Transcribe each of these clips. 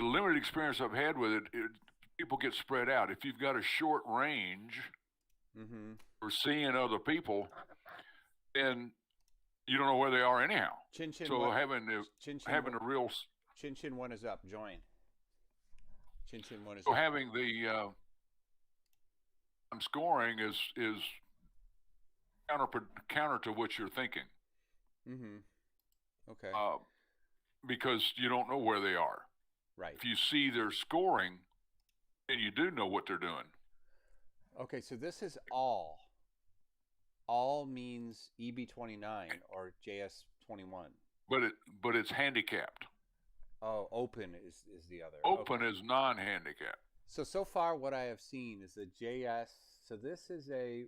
the limited experience I've had with it, people get spread out. If you've got a short range Mm-hmm. for seeing other people, then you don't know where they are anyhow. Chin Chin So one. having the Chin Chin. having a real Chin Chin one is up. Join. Chin Chin one is so up. having the scoring is counter to what you're thinking, Mm-hmm. Okay. uh, because you don't know where they are. Right. If you see their scoring, then you do know what they're doing. Okay. So this is all. All means EB29 or JS21. But it's handicapped. Oh, open is the other. Open Okay. is non-handicapped. So far what I have seen is the JS. So this is a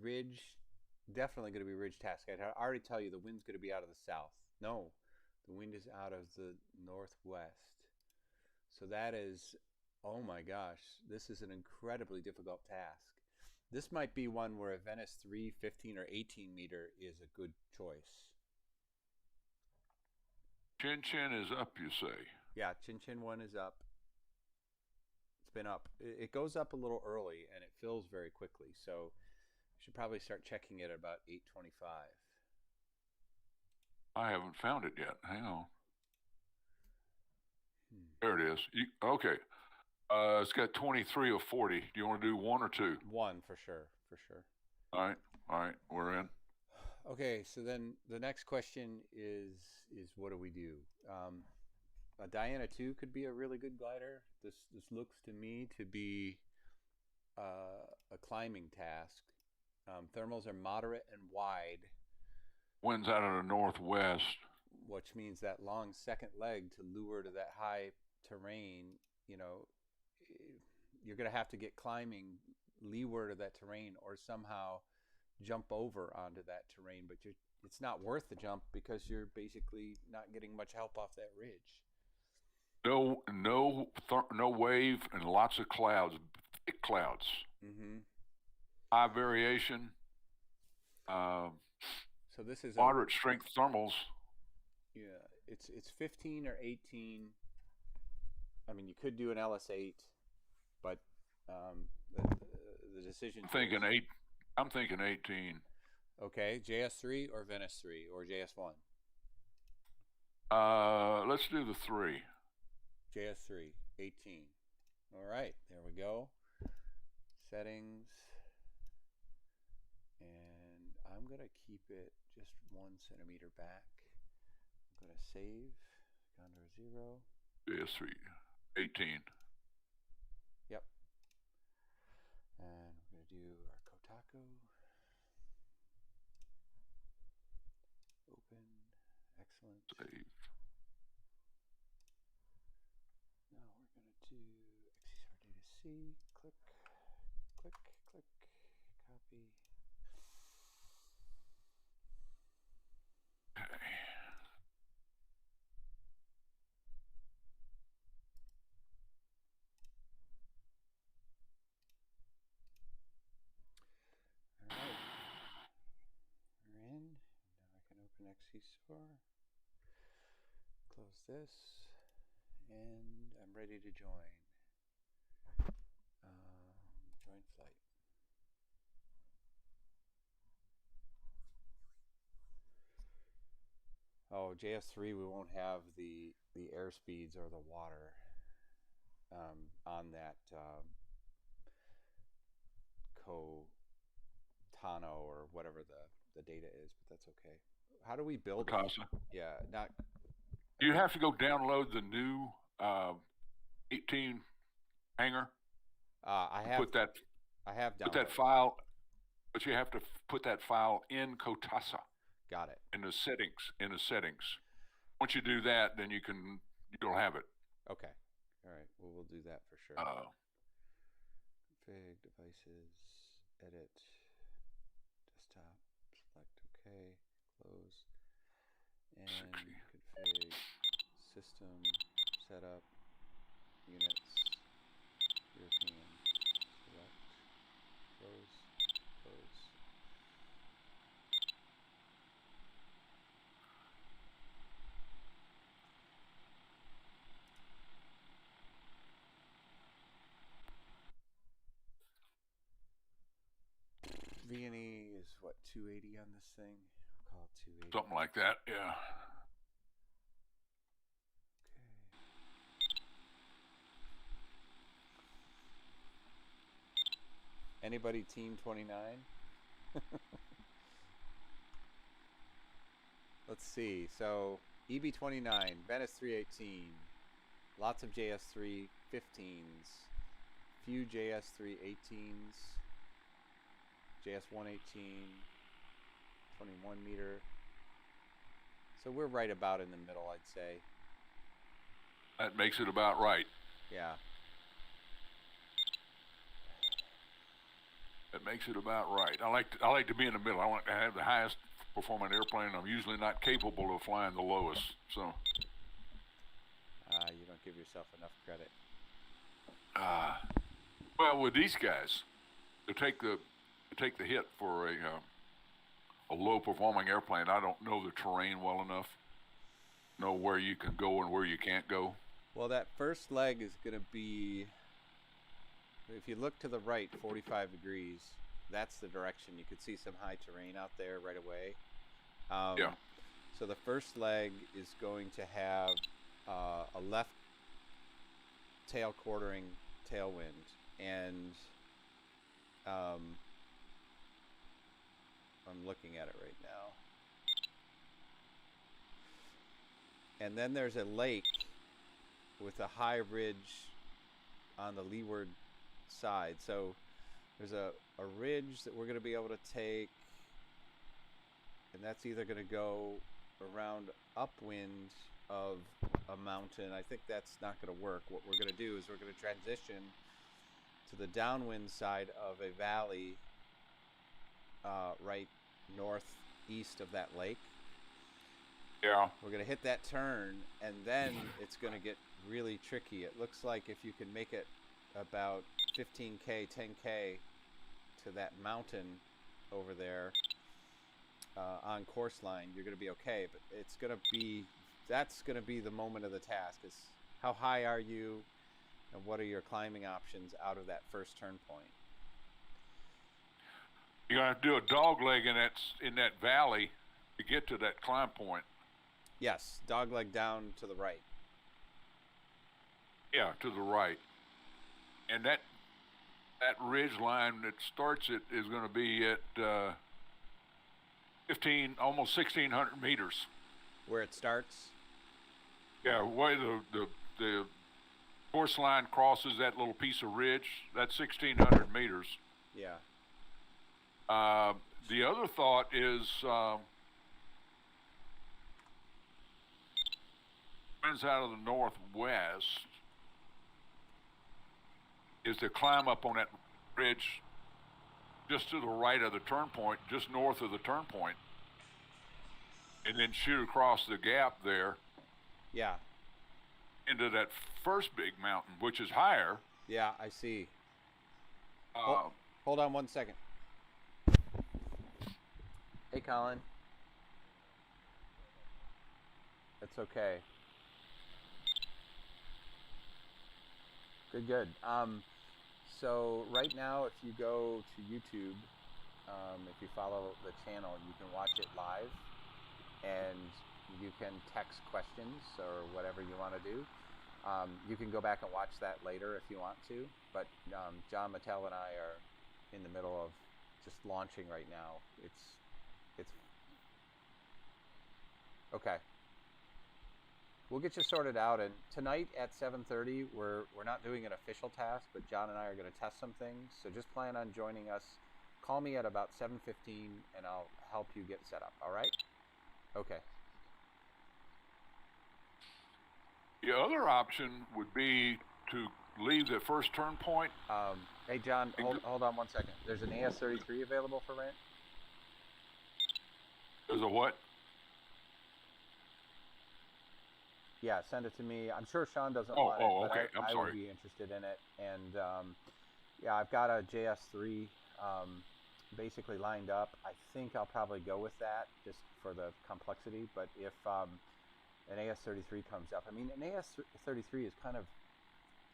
ridge, definitely going to be ridge task. I already tell you the wind's going to be out of the south. No, the wind is out of the northwest. So that is, oh my gosh, this is an incredibly difficult task. This might be one where a Venice 3, 15, or 18 meter is a good choice. Chin Chin is up, you say. Yeah, Chin Chin 1 is up. It's been up. It goes up a little early and it fills very quickly. So you should probably start checking it at about 8:25. I haven't found it yet. Hang on. Hmm. There it is. Okay. It's got 23 of 40. Do you want to do one or two? One for sure, for sure. All right. All right. We're in. Okay, so then the next question is what do we do? A Diana 2 could be a really good glider. This looks to me to be a climbing task. Thermals are moderate and wide, Wind's out of the northwest. which means that long second leg to lure to that high terrain, you know, you're going to have to get climbing leeward of that terrain or somehow jump over onto that terrain. But it's not worth the jump because you're basically not getting much help off that ridge. No wave and lots of clouds, thick clouds. Mm-hmm. High variation. Uh, So this is a Moderate strength thermals. yeah. It's 15 or 18. I mean, you could do an LS8, but the decision I'm here thinking is eight. I'm thinking 18. okay. JS3 or Venice 3 or JS1. Let's do the three. JS3 18. All right, there we go. Settings, and I'm gonna keep it just 1 centimeter back. I'm gonna save Condor 0. JS3, 18. Yep. And we're gonna do our Kotaku. Open. Excellent. Save. Now we're gonna do XCR data C. Click, click, click, copy. Okay. All right. We're in. Now I can open XCR. Close this. And I'm ready to join. Join flight. Oh, JS3, we won't have the airspeeds or the water on that Cotano or whatever the data is, but that's okay. How do we build it? Picasa. Yeah, not. You have to go download the new 18 hanger. I Put have that I have put that downloaded. file, but you have to put that file in Kotasa Got it. in the settings. In the settings. Once you do that, then you'll have it. Okay. All right. Well, we'll do that for sure. Uh, Config devices, edit, desktop, select OK, close, and 60. config system setup units European select close. V&E is what, 280 on this thing? I'll call it 280. Something like that, yeah. Anybody team 29? Let's see. So EB29, Venice 318, lots of JS3 15s, few JS3 18s, JS 118, 21 meter. So we're right about in the middle, I'd say. That makes it about right. Yeah. That makes it about right. I like to be in the middle. I want to have the highest performing airplane. I'm usually not capable of flying the lowest, so. You don't give yourself enough credit. Well, with these guys, to take the hit for a low performing airplane, I don't know the terrain well enough. Know where you can go and where you can't go. Well, that first leg is going to be, if you look to the right 45 degrees, that's the direction. You could see some high terrain out there right away. Yeah. So the first leg is going to have a left tail quartering tailwind, and I'm looking at it right now. And then there's a lake with a high ridge on the leeward side. So there's a ridge that we're going to be able to take, and that's either going to go around upwind of a mountain. I think that's not going to work. What we're going to do is we're going to transition to the downwind side of a valley right northeast of that lake. Yeah. We're going to hit that turn, and then it's going to get really tricky. It looks like if you can make it about 15K, 10K to that mountain over there on course line, you're going to be okay. But it's going to be, that's going to be the moment of the task, is how high are you and what are your climbing options out of that first turn point. You're going to have to do a dog leg in that valley to get to that climb point. Yes, dog leg down to the right. Yeah, to the right. And that ridge line that starts it is going to be at almost 1,600 meters. Where it starts? Yeah, where the course line crosses that little piece of ridge, that's 1,600 meters. Yeah. The other thought is winds out of the northwest is to climb up on that ridge just to the right of the turn point, just north of the turn point, and then shoot across the gap there. Yeah. Into that first big mountain, which is higher. Yeah, I see. Hold on 1 second. Hey, Colin. It's okay. Good. So right now, if you go to YouTube, if you follow the channel, you can watch it live, and you can text questions or whatever you want to do. You can go back and watch that later if you want to, but John Mattel and I are in the middle of just launching right now. It's okay. We'll get you sorted out, and tonight at 7:30, we're not doing an official task, but John and I are going to test some things. So just plan on joining us. Call me at about 7:15, and I'll help you get set up. All right? Okay. The other option would be to leave the first turn point. Hey, John, hold on 1 second. There's an AS-33 available for rent? There's a what? Yeah, send it to me. I'm sure Sean doesn't want it, but okay. I would be interested in it. And yeah, I've got a JS3 basically lined up. I think I'll probably go with that just for the complexity. But if an AS-33 comes up, I mean, an AS-33 is kind of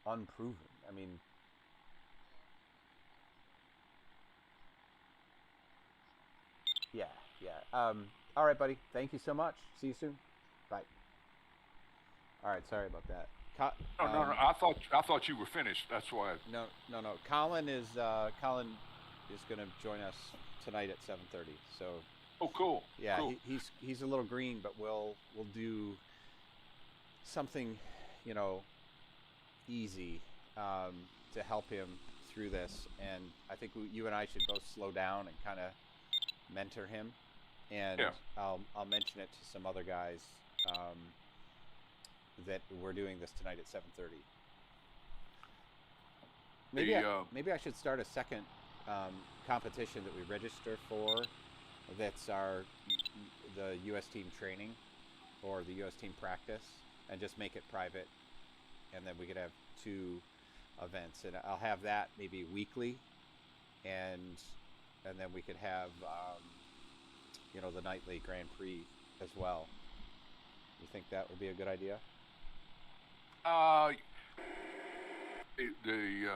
unproven. I mean, Yeah, yeah. All right, buddy. Thank you so much. See you soon. Bye. All right. Sorry about that. No, no, no. I thought you were finished. That's why. No, no, no. Colin is going to join us tonight at 7:30. So Oh, cool, yeah, cool. he's a little green, but we'll do something, you know, easy to help him through this. And I think you and I should both slow down and kind of mentor him. And Yeah. I'll mention it to some other guys um, that we're doing this tonight at 7:30. Maybe The maybe I should start a second competition that we register for. That's the U.S. team training or the U.S. team practice, and just make it private, and then we could have two events, and I'll have that maybe weekly, and then we could have the nightly Grand Prix as well. You think that would be a good idea? uh, the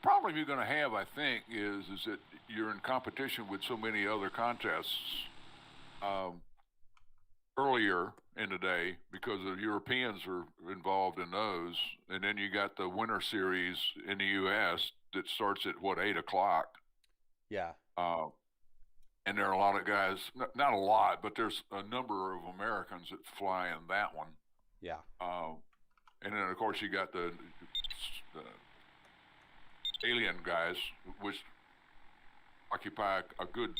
problem you're going to have, I think, is that you're in competition with so many other contests um, earlier in the day because the Europeans are involved in those, and then you got the Winter Series in the U.S. that starts at what 8 o'clock, Yeah, uh, and there are a lot of guys, not a lot, but there's a number of Americans that fly in that one, yeah, uh, and then of course you got the alien guys, which occupy a good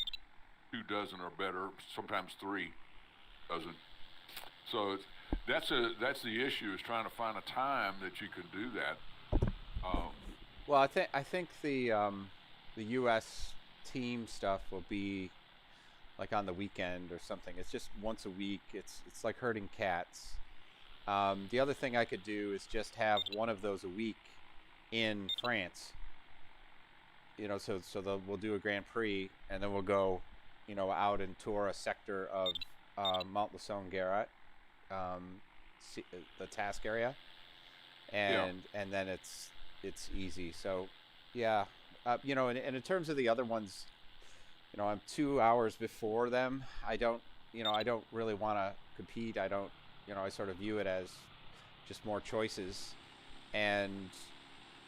2 dozen or better, sometimes 3 dozen. So that's the issue, is trying to find a time that you can do that. Um, Well, I think the U.S. team stuff will be like on the weekend or something. It's just once a week. It's like herding cats. The other thing I could do is just have one of those a week in France. We'll do a Grand Prix, and then we'll go, out and tour a sector of Mount Le Saint-Garret, um, the task area, yeah. and then it's easy. So, yeah, and in terms of the other ones, I'm 2 hours before them. I don't really want to compete. I don't, I sort of view it as just more choices, and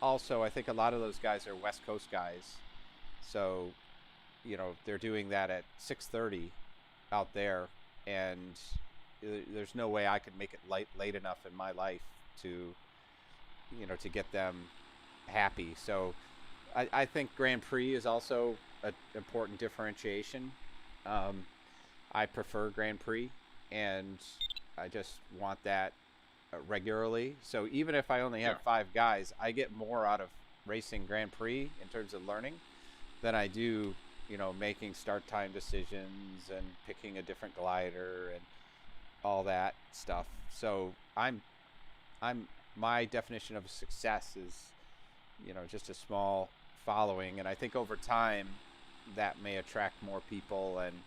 also I think a lot of those guys are West Coast guys, so they're doing that at 6:30 out there, and there's no way I could make it late enough in my life to to get them happy. So I think Grand Prix is also an important differentiation. Um, I prefer Grand Prix, and I just want that regularly. So even if I only Yeah. have 5 guys, I get more out of racing Grand Prix in terms of learning than I do, making start time decisions and picking a different glider and all that stuff. So I'm my definition of success is, just a small following, and I think over time that may attract more people, and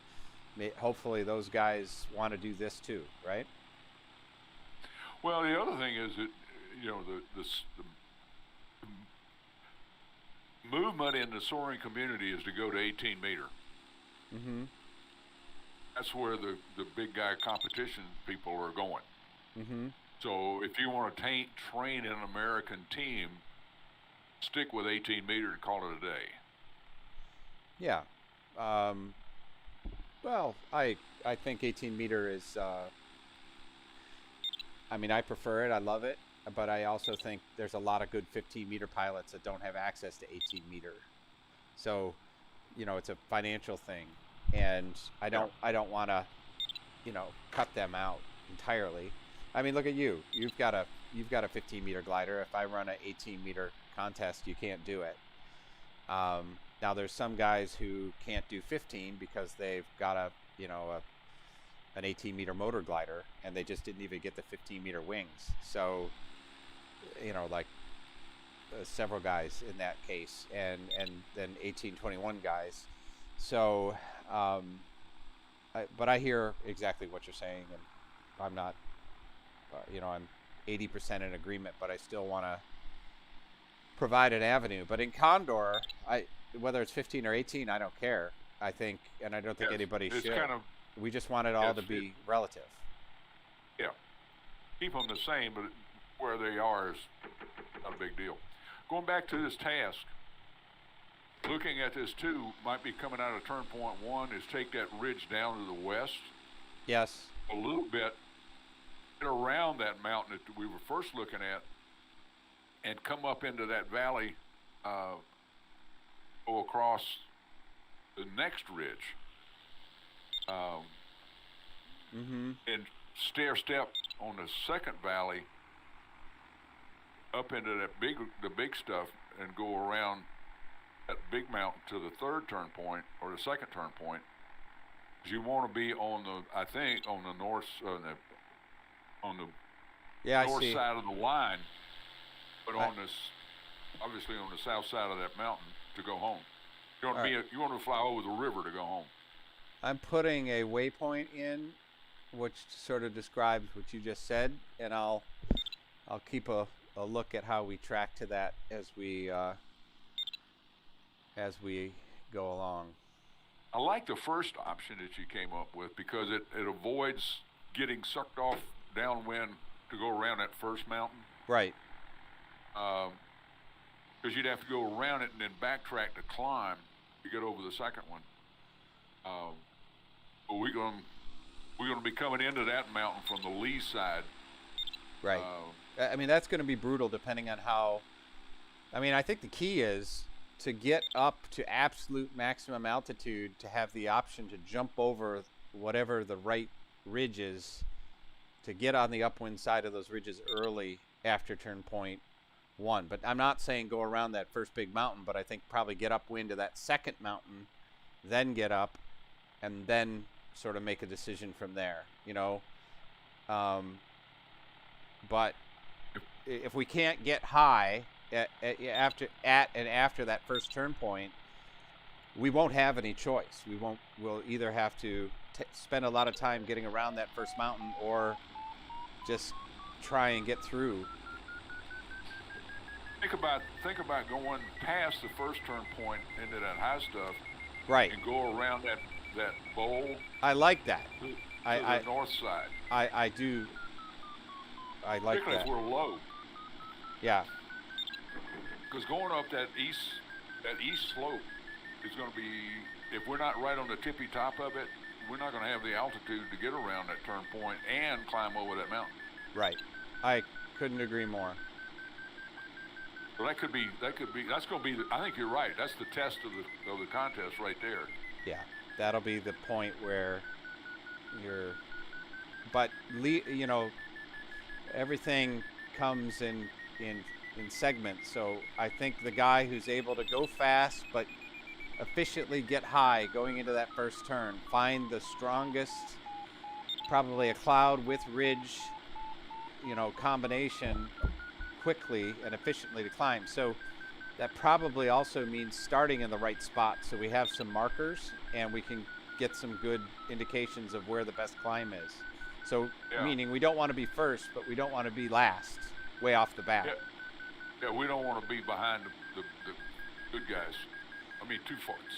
hopefully those guys want to do this too, right? Well, the other thing is that the movement in the soaring community is to go to 18 meter. Mm-hmm. That's where the big guy competition people are going. Mm-hmm. So if you want to train an American team, stick with 18 meter and call it a day. Yeah. Um, well, I think 18 meter is. I mean, I prefer it. I love it, but I also think there's a lot of good 15-meter pilots that don't have access to 18-meter. So, it's a financial thing, and I Yeah. don't want to, cut them out entirely. I mean, look at you. You've got a 15-meter glider. If I run an 18-meter contest, you can't do it. Now there's some guys who can't do 15 because they've got an 18-meter motor glider, and they just didn't even get the 15-meter wings. So, like several guys in that case, and then 1821 guys. So, but I hear exactly what you're saying, and I'm not, I'm 80% in agreement, but I still want to provide an avenue. But in Condor, whether it's 15 or 18, I don't care. I think, and I don't think Yes, anybody it's should. kind of We just want it all yes, to be relative. yeah. Keep them the same, but where they are is not a big deal. Going back to this task, looking at this too, might be coming out of turn point 1 is take that ridge down to the west Yes. a little bit, get around that mountain that we were first looking at, and come up into that valley, go across the next ridge, and stair step on the second valley up into the big stuff, and go around that big mountain to the third turn point or the second turn point. 'Cause you want to be on the, I think, on the north, on the Yeah, I north see. side of the line, but on this, obviously on the south side of that mountain to go home. You want to All you want to fly over the river to go home. I'm putting a waypoint in, which sort of describes what you just said, and I'll keep a look at how we track to that as we go along. I like the first option that you came up with because it avoids getting sucked off downwind to go around that first mountain. Right. Because you'd have to go around it and then backtrack to climb to get over the second one. But we're gonna be coming into that mountain from the lee side. Right. I mean, that's going to be brutal depending on how. I mean, I think the key is to get up to absolute maximum altitude to have the option to jump over whatever the right ridge is, to get on the upwind side of those ridges early after turn point 1. But I'm not saying go around that first big mountain, but I think probably get upwind to that second mountain, then get up, and then sort of make a decision from there, you know. But if we can't get high after that first turn point, we won't have any choice. We'll either have to spend a lot of time getting around that first mountain, or just try and get through. Think about going past the first turn point into that high stuff, Right. and go around that bowl I like that. to I the north side. I do. I like Particularly that. as we're low, Yeah. because going up that east slope is going to be, if we're not right on the tippy top of it, we're not going to have the altitude to get around that turn point and climb over that mountain. Right. I couldn't agree more. So that's going to be. I think you're right. That's the test of the contest right there. Yeah. That'll be the point where you're. But you know, everything comes in segments. So I think the guy who's able to go fast but efficiently get high going into that first turn, find the strongest, probably a cloud with ridge, you know, combination quickly and efficiently to climb. So that probably also means starting in the right spot, so we have some markers and we can get some good indications of where the best climb is. So meaning we don't want to be first, but we don't want to be last, way off the bat. Yeah, we don't want to be behind the good guys. I mean,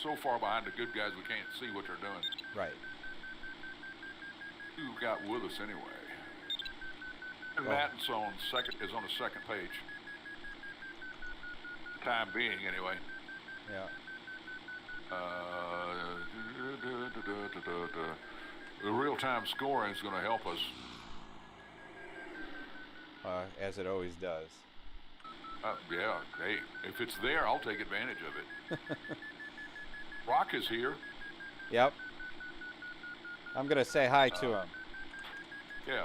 so far behind the good guys we can't see what they're doing. Right. Who got with us anyway? And Matten's is on the second page. Time being, anyway. Yeah. The real-time scoring is going to help us. As it always does. Yeah, hey, if it's there, I'll take advantage of it. Rock is here. Yep. I'm going to say hi to him. Yeah.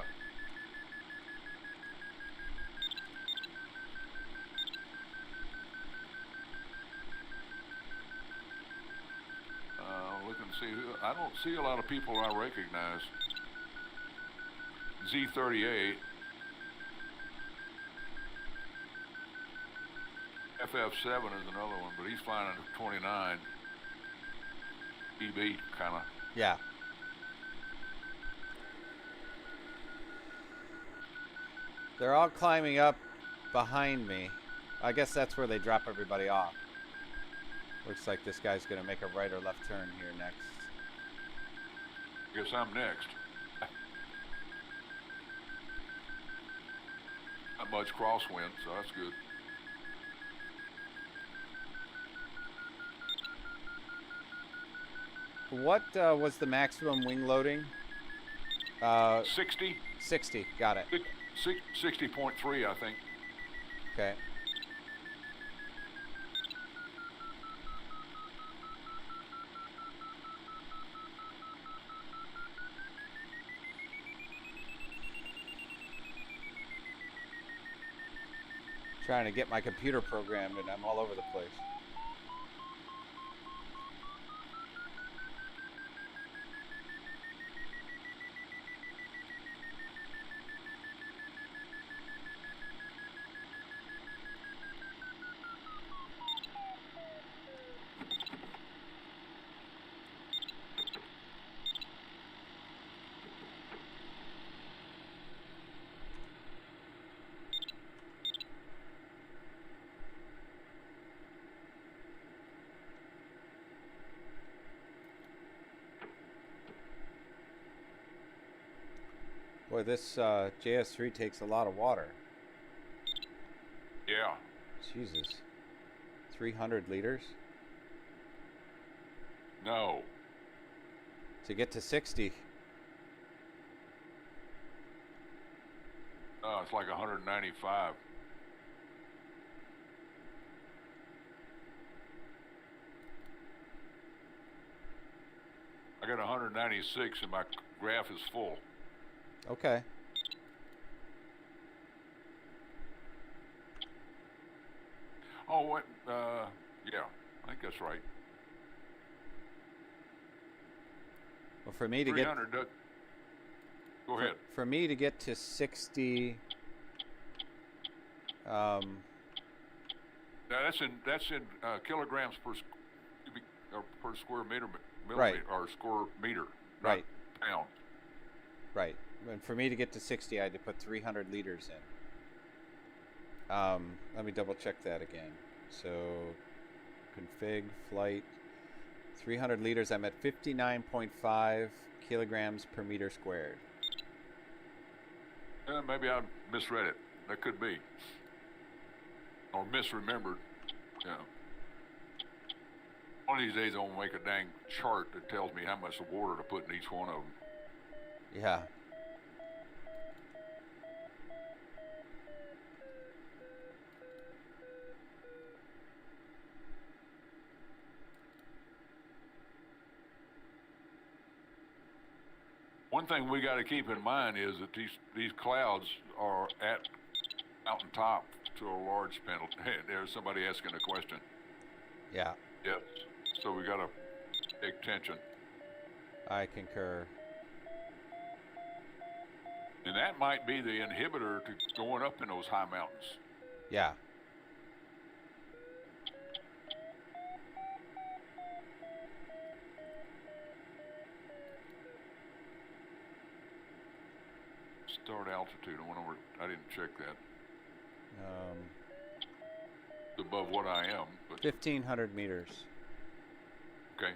Look and see. I don't see a lot of people I recognize. Z38. FF7 is another one, but he's flying at 29. EB, kind of. Yeah. They're all climbing up behind me. I guess that's where they drop everybody off. Looks like this guy's going to make a right or left turn here next. Guess I'm next. Not much crosswind, so that's good. What was the maximum wing loading? 60? 60, got it. 60.3, I think. Okay. Trying to get my computer programmed and I'm all over the place. Boy, this JS3 takes a lot of water. Yeah. Jesus. 300 liters? No. To get to 60. It's like 195. I got 196 and my graph is full. Okay. Oh, what? Yeah, I think that's right. Well, for me to get 300. Go ahead. for me to get to 60 Now that's in kilograms per cubic or per square meter, millimeter, or square meter, not right. pound. Right. And for me to get to 60, I had to put 300 liters in. Let me double check that again. So, config, flight, 300 liters. I'm at 59.5 kilograms per meter squared. Maybe I misread it. That could be. Or misremembered. Yeah. One of these days I'm going to make a dang chart that tells me how much water to put in each one of them. Yeah. One thing we got to keep in mind is that these clouds are at mountaintop to a large penalty. Hey, there's somebody asking a question. Yeah. Yes. So we got to pay attention. I concur. And that might be the inhibitor to going up in those high mountains. Yeah. Start altitude. I didn't check that. It's above what I am, but 1,500 meters. okay.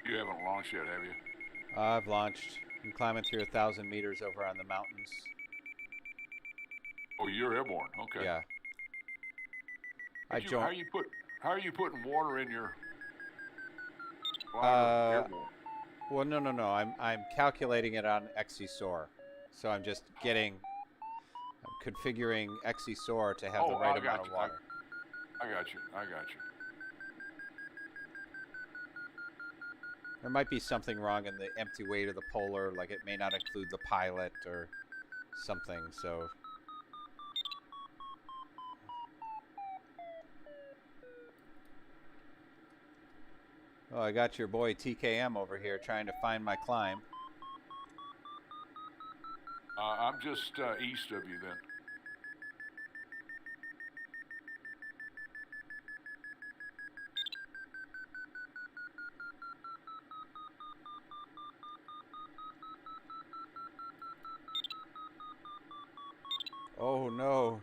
You haven't launched yet, have you? I've launched. I'm climbing through 1,000 meters over on the mountains. Oh, you're airborne. Okay. Yeah. I But you, how joined. you put, how are you putting water in your glider Uh, airborne? well, no, no, no. I'm calculating it on XE so I'm just I'm configuring XE to have the Oh, right I amount got of you. water. I got you. I got you. There might be something wrong in the empty weight of the polar, like it may not include the pilot or something. So, oh, I got your boy TKM over here trying to find my climb. I'm just east of you then. Oh no.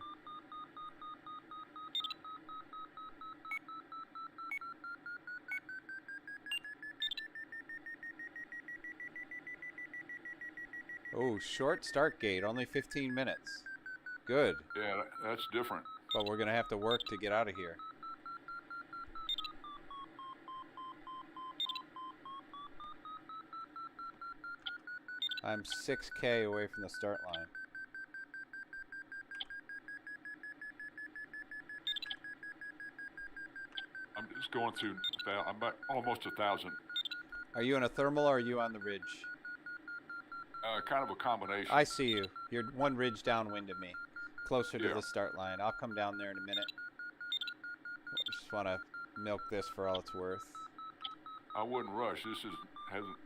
Oh, short start gate, only 15 minutes. Good. Yeah, that's different. But we're going to have to work to get out of here. I'm 6K away from the start line. I'm just going through. I'm about almost 1,000. Are you in a thermal or are you on the ridge? Kind of a combination. I see you. You're one ridge downwind of me, closer to Yeah. the start line. I'll come down there in a minute. Just want to milk this for all it's worth. I wouldn't rush. Hasn't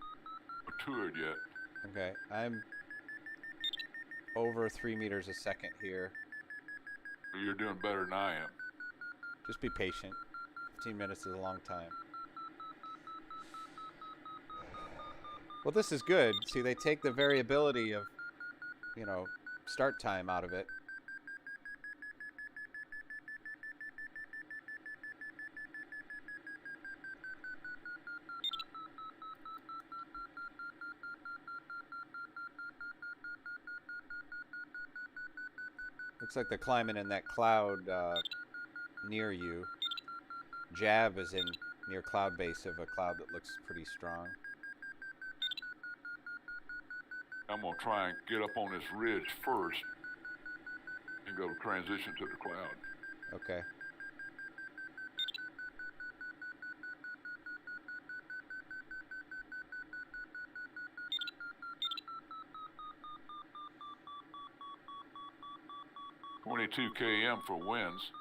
matured yet. Okay, I'm over 3 meters a second here. You're doing better than I am. Just be patient. 15 minutes is a long time. Well, this is good. See, they take the variability of, start time out of it. Looks like they're climbing in that cloud near you. Jab is in near cloud base of a cloud that looks pretty strong. I'm gonna try and get up on this ridge first and go transition to the cloud. Okay. .22 km for winds.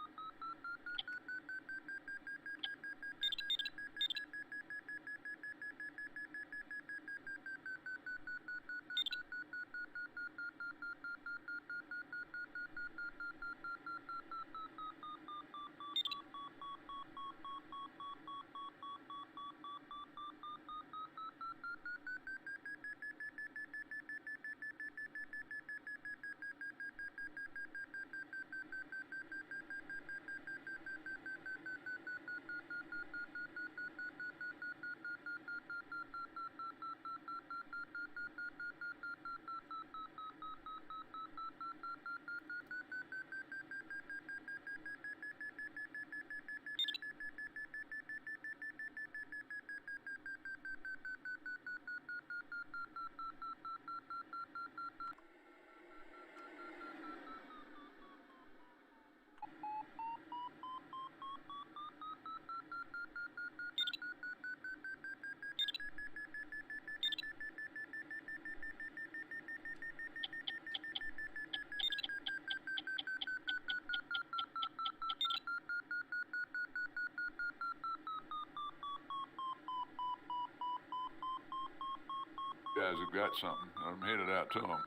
Guys have got something. I'm headed out to them.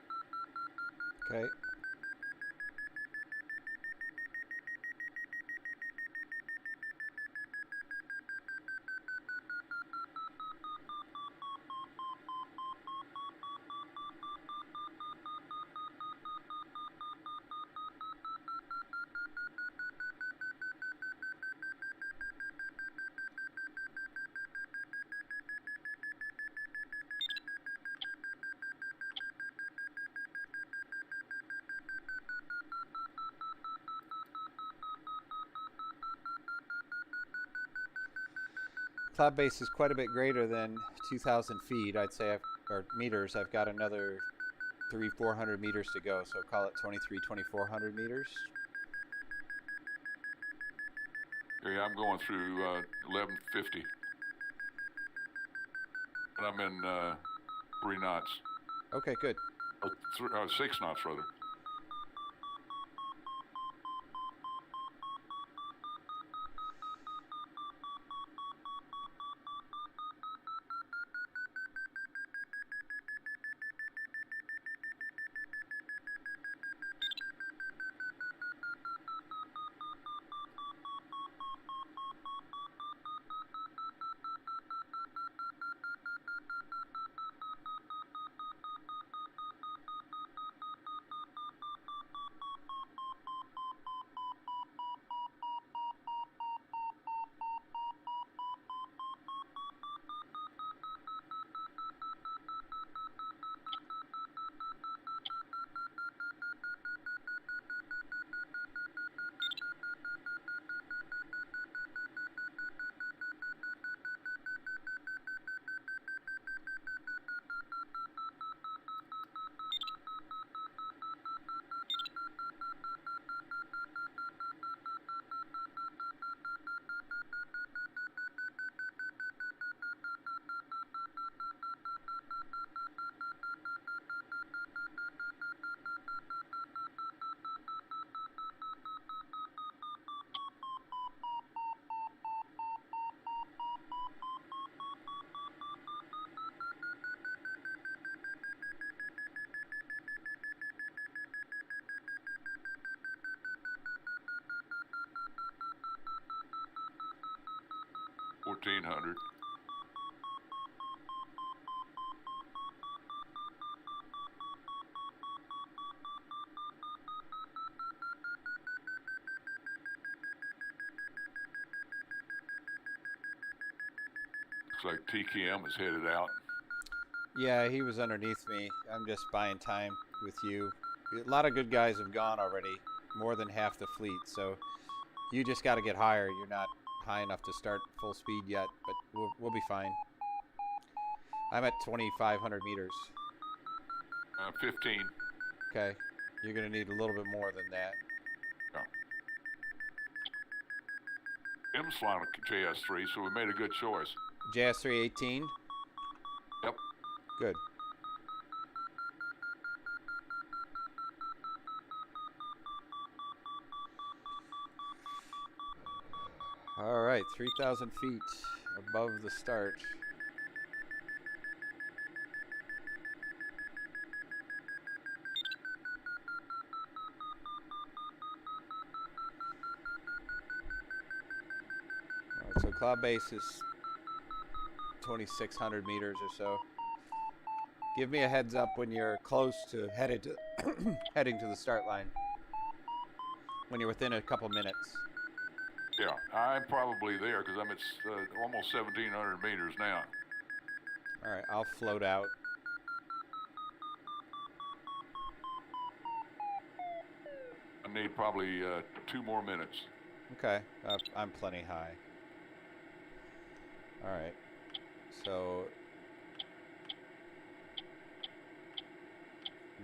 Okay. cloud base is quite a bit greater than 2,000 feet. I'd say, or meters. I've got another 400 meters to go, so call it 2,400 meters. Yeah, I'm going through 1150. And I'm in 3 knots. Okay, good. 6 knots, rather. $1,400. Looks like TKM is headed out. Yeah, he was underneath me. I'm just buying time with you. A lot of good guys have gone already, more than half the fleet. So you just got to get higher. You're not high enough to start full speed yet, but we'll be fine. I'm at 2,500 meters. 15. Okay, you're gonna need a little bit more than that. Yeah. M's flying a JS3, so we made a good choice. JS3 18? Yep. Good. All right, 3,000 feet above the start. All right, so cloud base is 2,600 meters or so. Give me a heads up when you're close to heading to the start line. When you're within a couple minutes. Yeah, I'm probably there because I'm at almost 1,700 meters now. All right, I'll float out. I need probably 2 more minutes. Okay, I'm plenty high. All right, so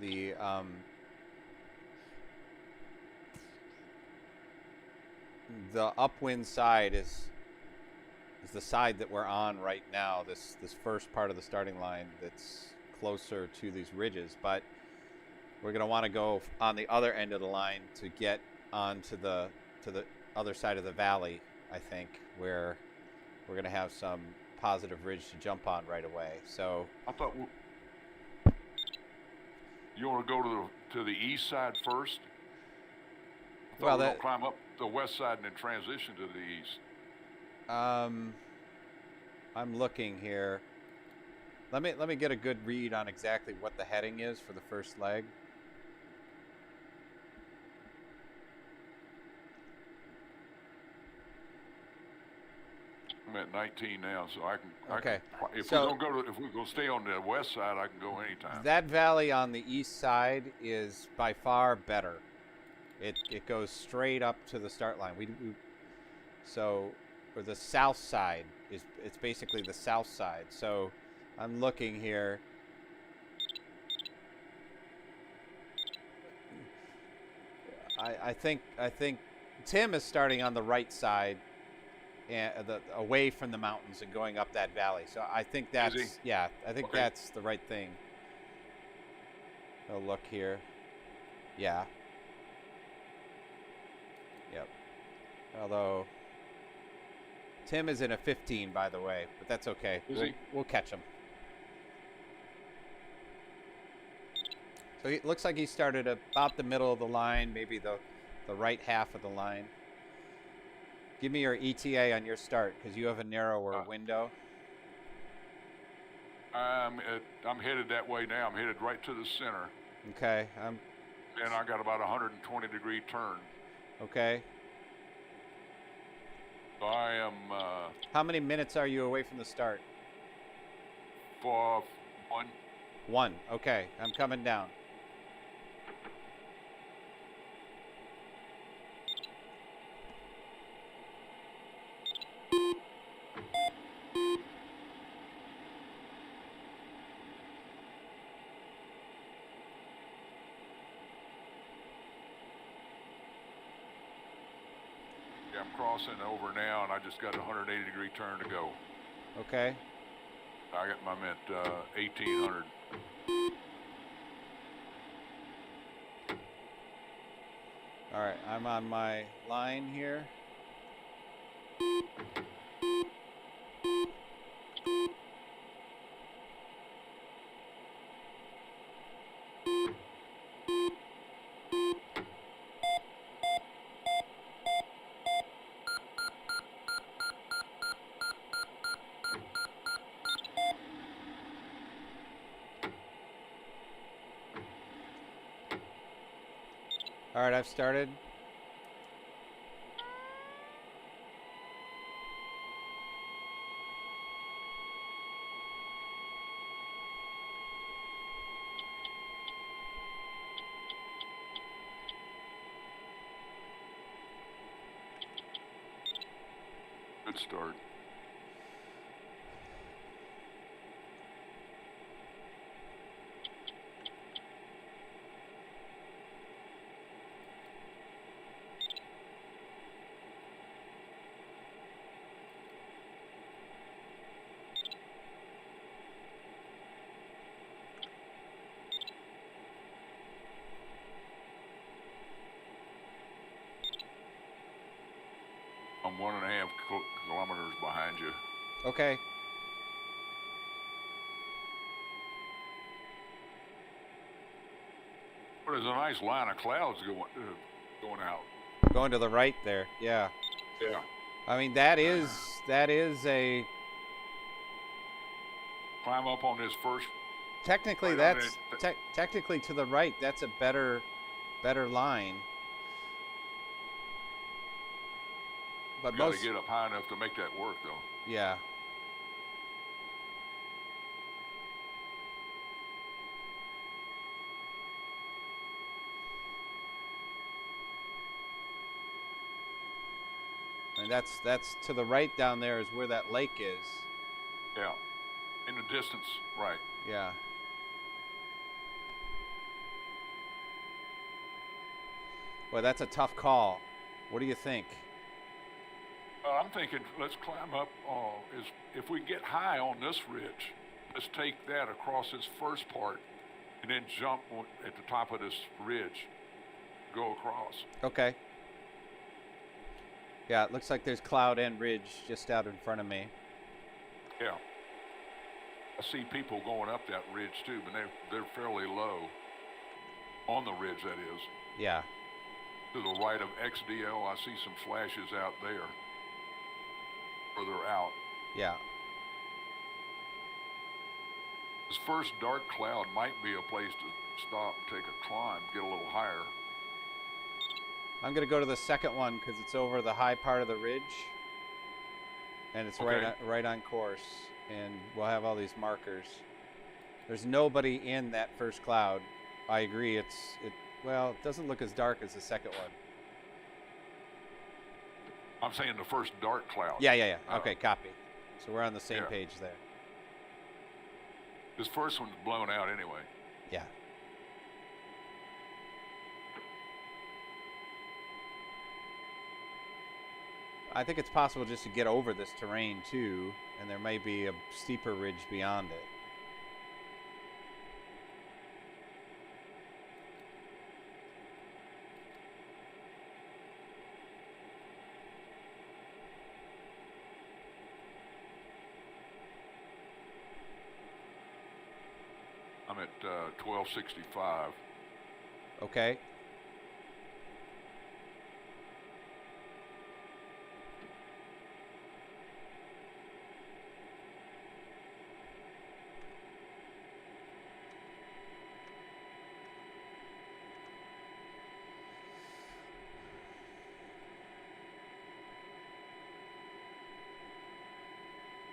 the upwind side is the side that we're on right now. This first part of the starting line that's closer to these ridges, but we're going to want to go on the other end of the line to get onto the other side of the valley. I think where we're going to have some positive ridge to jump on right away. So I thought you want to go to the east side first. Well, we'll climb up the west side and then transition to the east. I'm looking here. Let me get a good read on exactly what the heading is for the first leg. I'm at 19 now, so I can. Okay. If we go stay on the west side, I can go anytime. That valley on the east side is by far better. It goes straight up to the start line. So or the south side is, it's basically the south side. So I'm looking here. I think Tim is starting on the right side, and away from the mountains and going up that valley. So I think that's, yeah, I think that's the right thing. I'll look here. Yeah. Yep. Although Tim is in a 15, by the way, but that's okay. We'll catch him. So it looks like he started about the middle of the line, maybe the right half of the line. Give me your ETA on your start, because you have a narrower window. I'm headed that way now. I'm headed right to the center. Okay. And I got about a 120-degree turn. Okay. So I am... How many minutes are you away from the start? For 1. 1. Okay. I'm coming down. I'm crossing over now, and I just got a 180-degree turn to go. Okay. I'm at 1,800. All right, I'm on my line here. All right, I've started. Good start. I'm 1.5 kilometers behind you. Okay. Well, there's a nice line of clouds going out. Going to the right there. Yeah. Yeah. I mean, that is a... Climb up on this first. Technically, right that's technically to the right. That's a better line. But You got to get up high enough to make that work, though. Yeah. And that's to the right down there is where that lake is. Yeah. In the distance, right. Yeah. Well, that's a tough call. What do you think? I'm thinking let's climb up. If we get high on this ridge, let's take that across this first part and then jump at the top of this ridge, go across. Okay. Yeah, it looks like there's cloud and ridge just out in front of me. Yeah. I see people going up that ridge too, but they're fairly low on the ridge, that is. Yeah. To the right of XDL, I see some flashes out there. Further out. Yeah. This first dark cloud might be a place to stop, take a climb, get a little higher. I'm going to go to the second one because it's over the high part of the ridge. And it's right on course. And we'll have all these markers. There's nobody in that first cloud. I agree. Well, it doesn't look as dark as the second one. I'm saying the first dark cloud. Yeah. Okay, copy. So we're on the same Yeah. page there. This first one's blown out anyway. Yeah. I think it's possible just to get over this terrain too, and there may be a steeper ridge beyond it. I'm at 1265. Okay.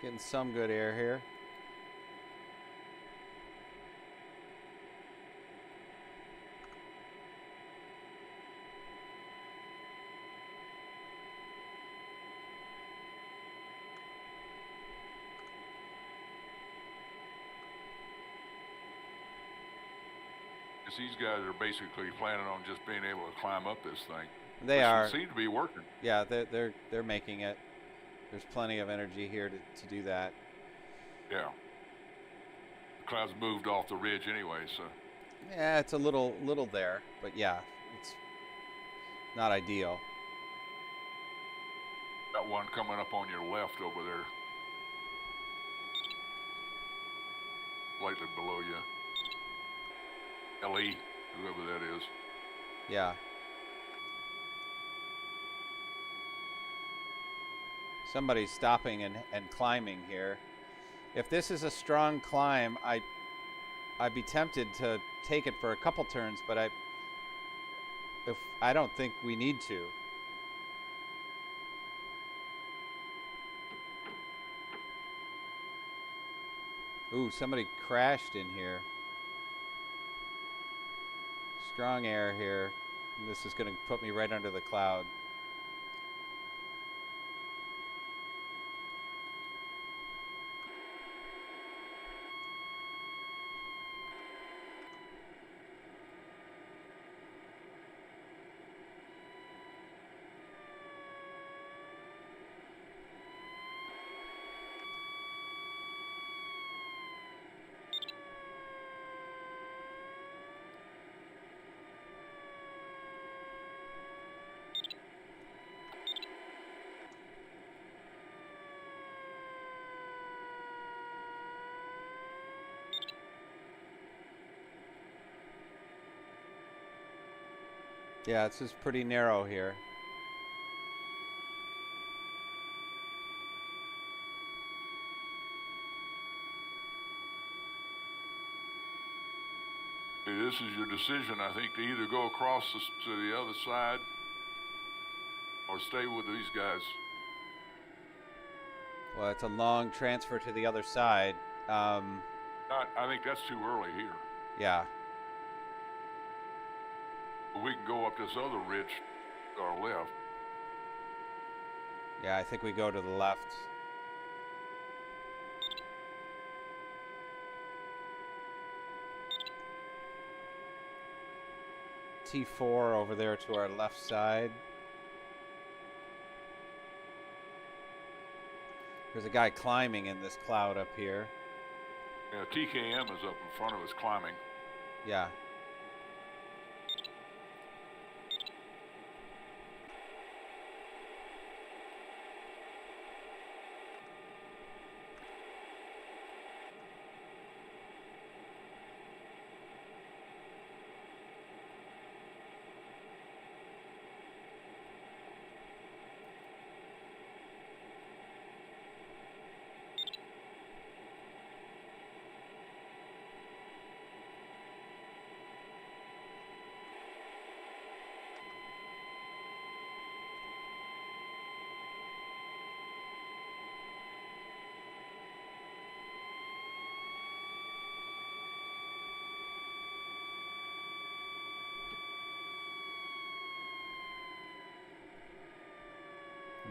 Getting some good air here. These guys are basically planning on just being able to climb up this thing. They are. Seem to be working. Yeah, they're making it. There's plenty of energy here to do that. Yeah. The clouds moved off the ridge anyway, so. Yeah, it's a little there, but yeah, it's not ideal. Got one coming up on your left over there. Slightly below you. LE, whoever that is. Yeah. Somebody's stopping and climbing here. If this is a strong climb, I'd be tempted to take it for a couple turns, but I don't think we need to. Ooh, somebody crashed in here. Strong air here. This is going to put me right under the cloud. Yeah, it's just pretty narrow here. This is your decision, I think, to either go across to the other side or stay with these guys. Well, it's a long transfer to the other side. I think that's too early here. Yeah. We can go up this other ridge to our left. Yeah, I think we go to the left. T4 over there to our left side. There's a guy climbing in this cloud up here. Yeah, TKM is up in front of us climbing. Yeah.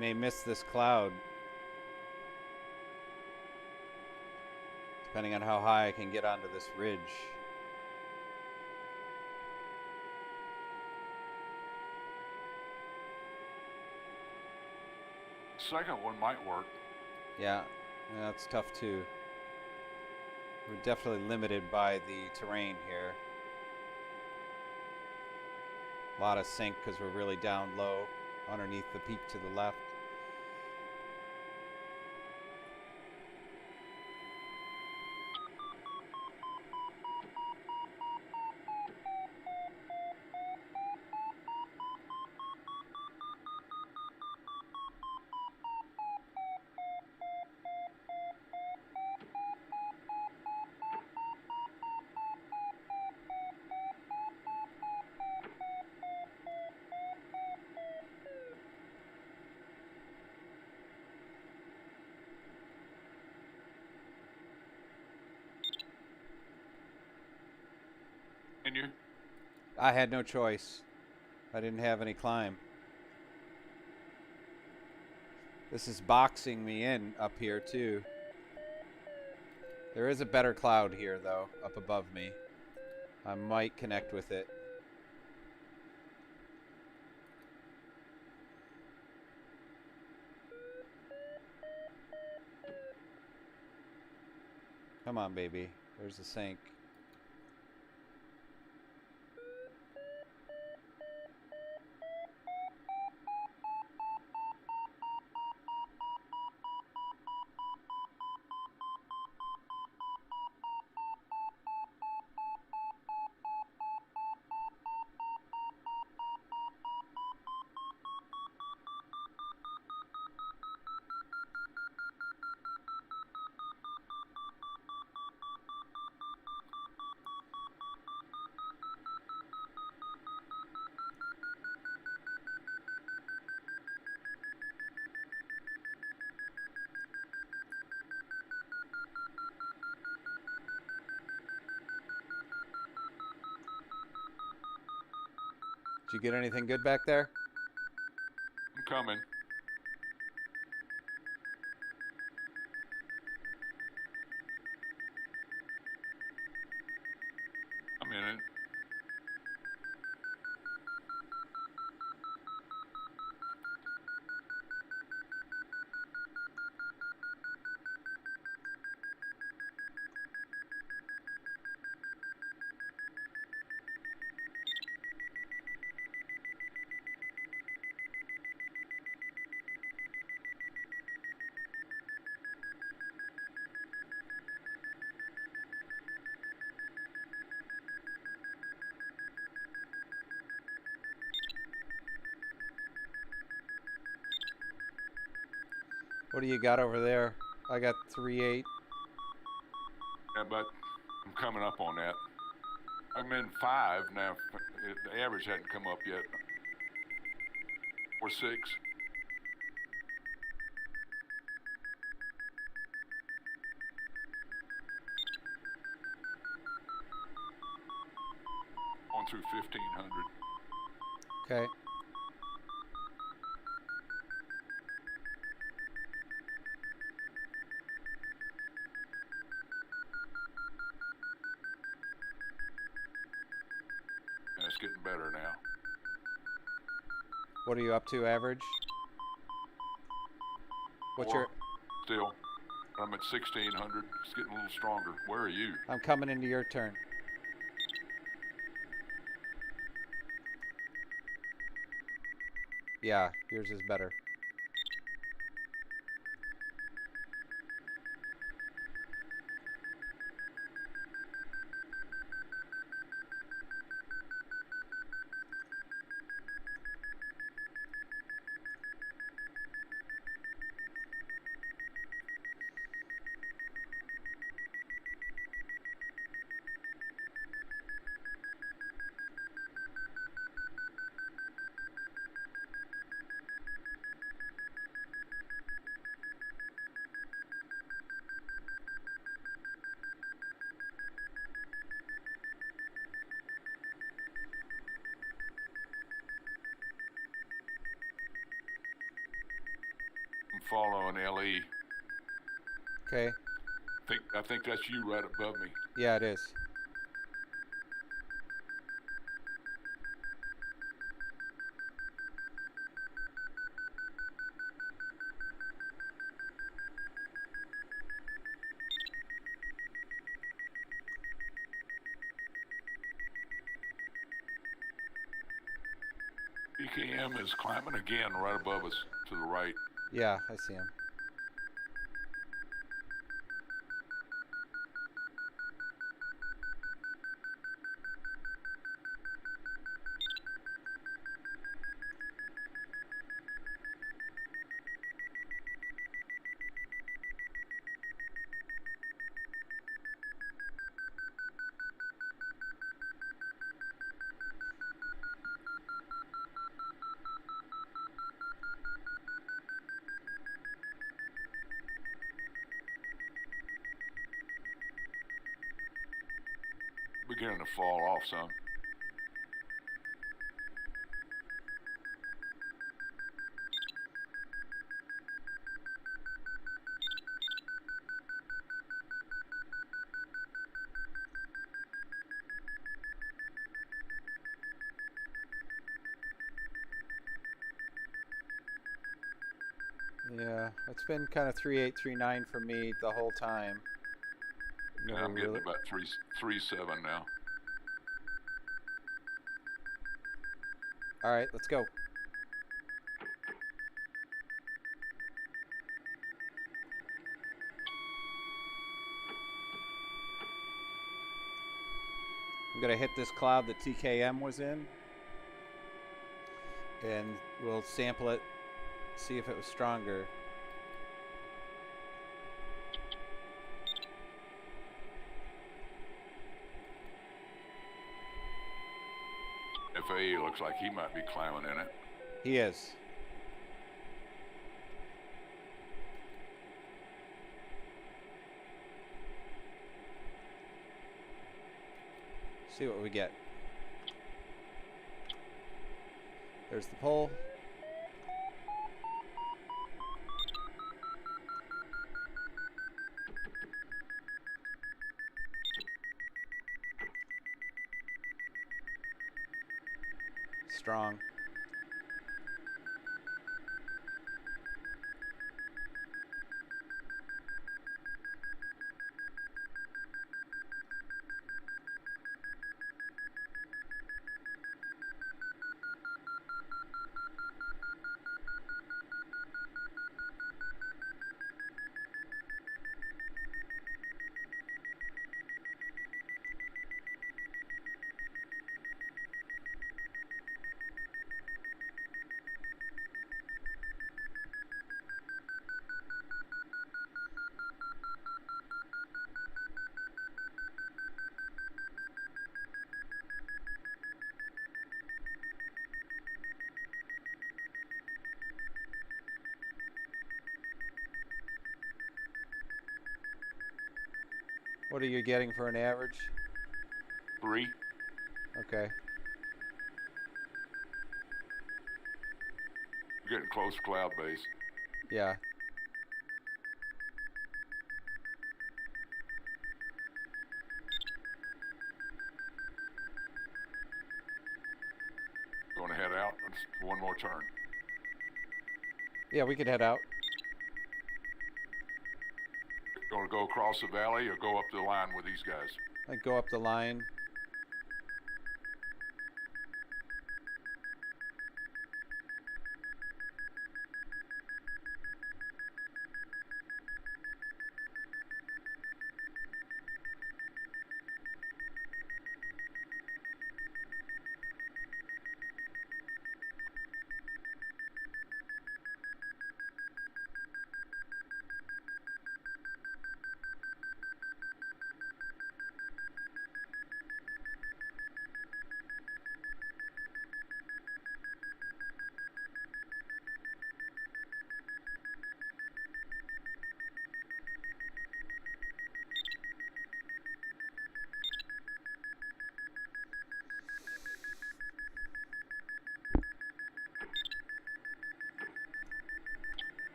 May miss this cloud. Depending on how high I can get onto this ridge. Second one might work. Yeah, that's tough too. We're definitely limited by the terrain here. A lot of sink because we're really down low underneath the peak to the left. And you? I had no choice. I didn't have any climb. This is boxing me in up here too. There is a better cloud here though, up above me. I might connect with it. Come on, baby. There's the sink. Did you get anything good back there? I'm coming. I'm in it. What do you got over there? I got 3.8. Yeah, but I'm coming up on that. I'm in 5 now. The average hadn't come up yet. Or 6. On through 1500. Okay. And it's getting better now. What are you up to, average? What's 4 your... still. I'm at 1600. It's getting a little stronger. Where are you? I'm coming into your turn. Yeah, yours is better. following LE. Okay. I think that's you right above me. Yeah, it is. BKM is climbing again right above us to the right. Yeah, I see him. Beginning to fall off some. Yeah, it's been kind of 3.8, 3.9 for me the whole time. And I'm getting about 3.7 now. All right, let's go. I'm gonna hit this cloud that TKM was in, and we'll sample it, see if it was stronger. FAE looks like he might be climbing in it. He is. See what we get. There's the pole. Strong. What are you getting for an average? 3. Okay. We're getting close to cloud base. Yeah. Going to head out. Just one more turn. Yeah, we could head out. Going to go across the valley or go up the line with these guys? Like go up the line.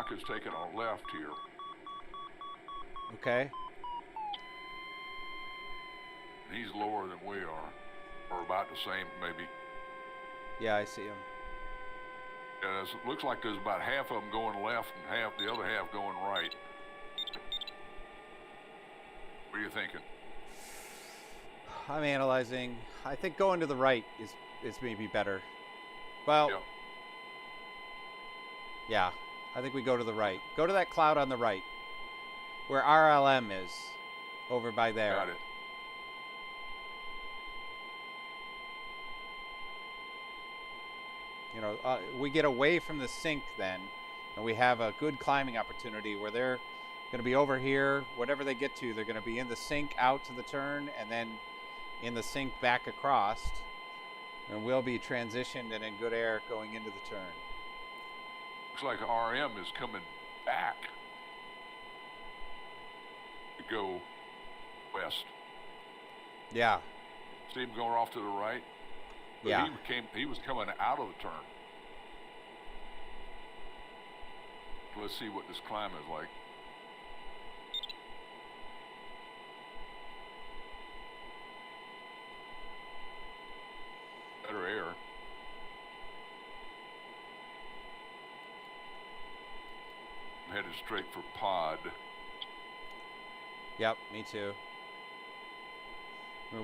rock is taking a left here. Okay. And he's lower than we are, or about the same maybe. Yeah, I see him. Yeah, it looks like there's about half of them going left and the other half going right. What are you thinking? I'm analyzing. I think going to the right is maybe better. Well, yeah, I think we go to the right. Go to that cloud on the right, where RLM is, over by there. Got it. You know, we get away from the sink then, and we have a good climbing opportunity where they're going to be over here. Whatever they get to, they're going to be in the sink out to the turn, and then in the sink back across, and we'll be transitioned and in good air going into the turn. Looks like RM is coming back to go west. Yeah. See him going off to the right? But yeah. He was coming out of the turn. Let's see what this climb is like. Better air. I'm headed straight for pod. Yep, me too.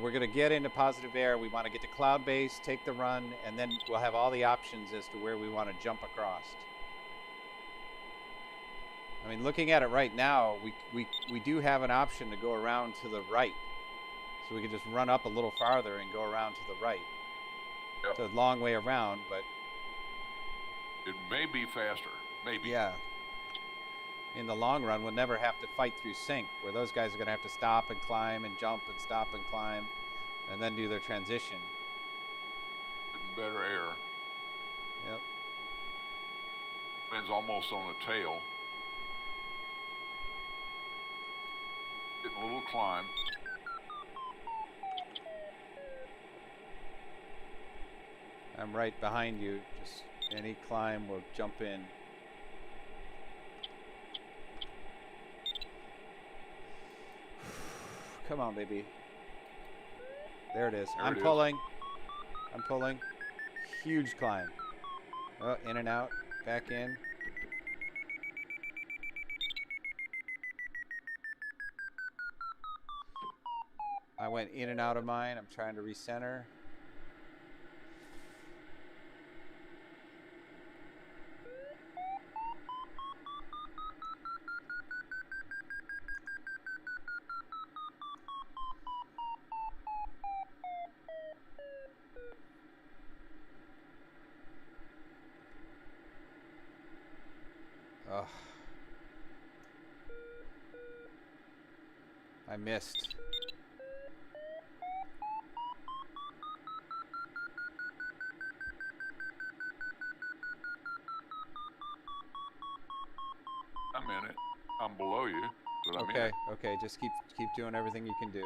We're going to get into positive air. We want to get to cloud base, take the run, and then we'll have all the options as to where we want to jump across. I mean, looking at it right now, we do have an option to go around to the right. So we could just run up a little farther and go around to the right. Yep. It's a long way around, but... It may be faster. Maybe. Yeah. In the long run, we'll never have to fight through sink, where those guys are going to have to stop and climb and jump and stop and climb, and then do their transition. Getting better air. Yep. Wind's almost on the tail. Getting a little climb. I'm right behind you. Just any climb will jump in. Come on, baby. There it is. I'm pulling. I'm pulling. Huge climb. Oh, in and out. Back in. I went in and out of mine. I'm trying to recenter. Ugh. I missed. I'm in it. I'm below you, but I'm in it. Okay. Just keep doing everything you can do.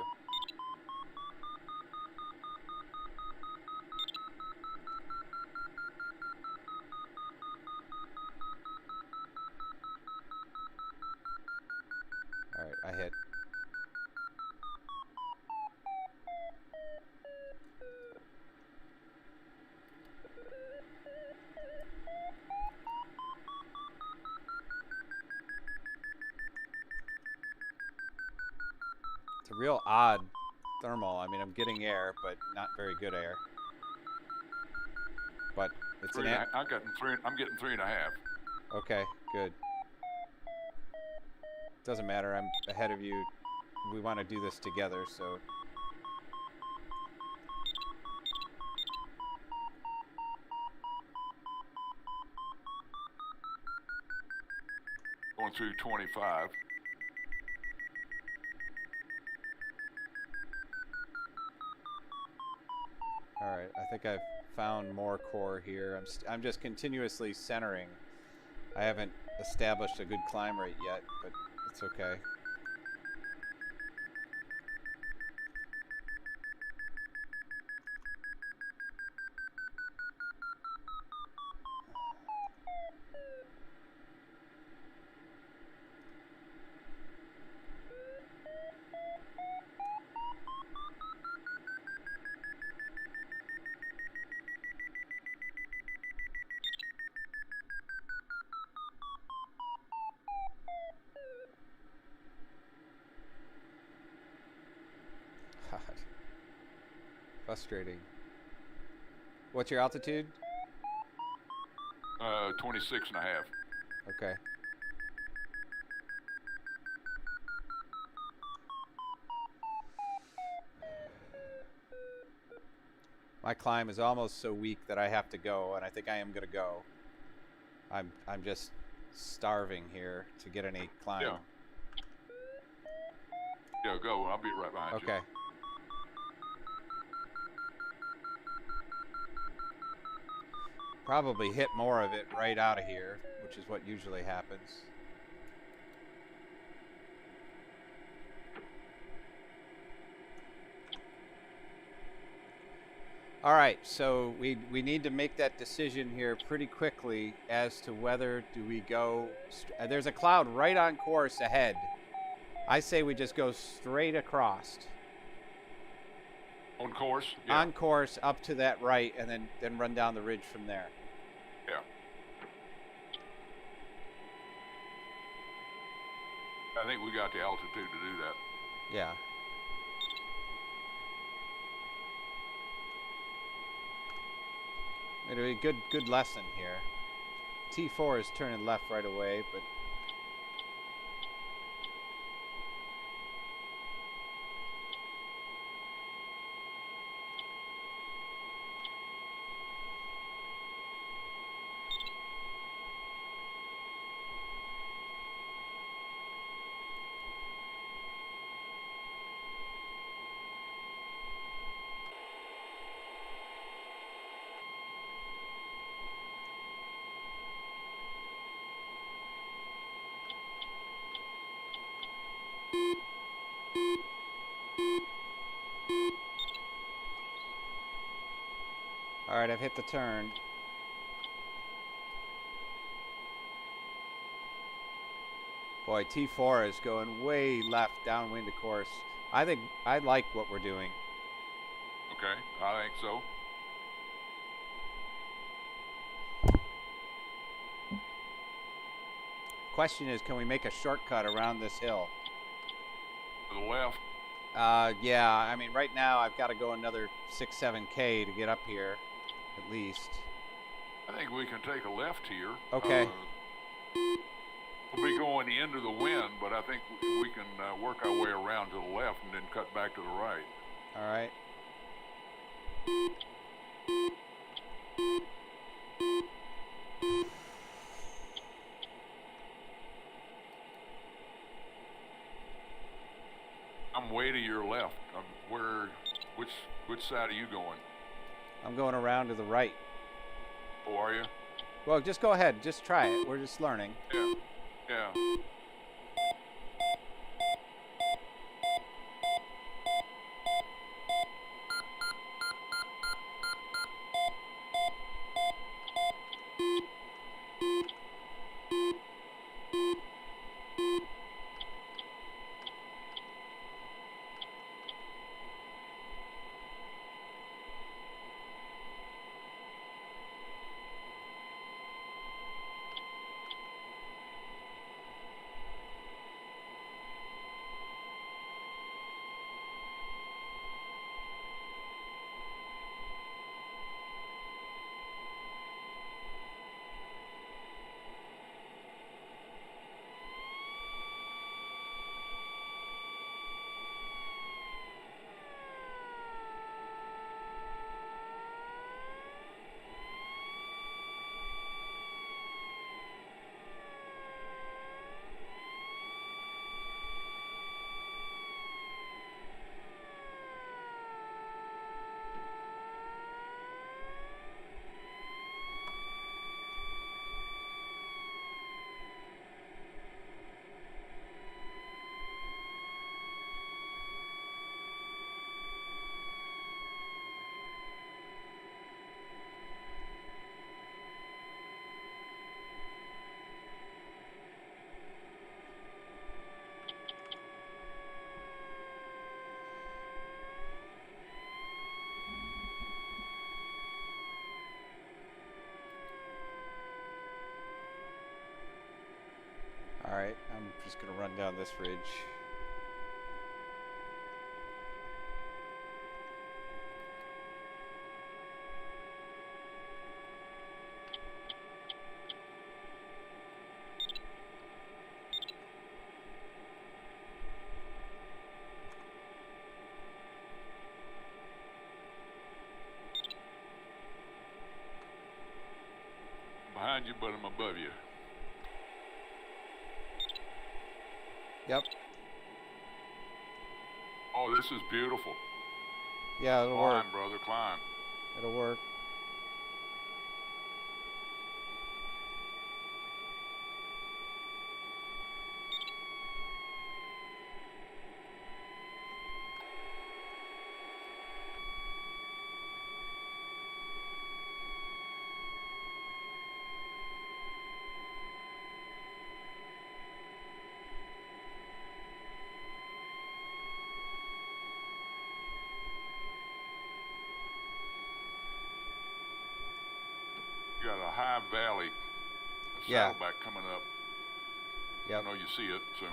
All right, I hit. It's a real odd thermal. I mean, I'm getting air, but not very good air. But it's I'm getting 3.5. Okay, good. Doesn't matter. I'm ahead of you. We want to do this together, so. Going through 25. All right, I think I've found more core here. I'm just continuously centering. I haven't established a good climb rate yet, but it's okay. God. Frustrating. What's your altitude? 26 and a half. Okay. My climb is almost so weak that I have to go, and I think I am gonna go. I'm just starving here to get any climb. Yeah. Yeah, go. I'll be right behind you. Okay. Probably hit more of it right out of here, which is what usually happens. All right, so we need to make that decision here pretty quickly as to whether do we go. There's a cloud right on course ahead. I say we just go straight across. On course? Yeah. On course up to that right, and then run down the ridge from there. Yeah. I think we got the altitude to do that. Yeah. It'll be a good lesson here. T4 is turning left right away, but all right, I've hit the turn. Boy, T4 is going way left downwind of course. I think I like what we're doing. Okay, I think so. Question is, can we make a shortcut around this hill? To the left. Yeah, I mean, right now I've got to go another 6-7K to get up here, at least. I think we can take a left here. Okay. We'll be going into the wind, but I think we can work our way around to the left and then cut back to the right. All right. I'm way to your left. Which side are you going? I'm going around to the right. Oh, are you? Well, just go ahead. Just try it. We're just learning. Yeah. Yeah. All right, I'm just going to run down this ridge. behind you, but I'm above you. Yep. Oh, this is beautiful. Yeah, it'll work. Climb, brother, climb. It'll work. You got a high valley, a Yeah. saddleback coming up. Yep. I know you see it, so.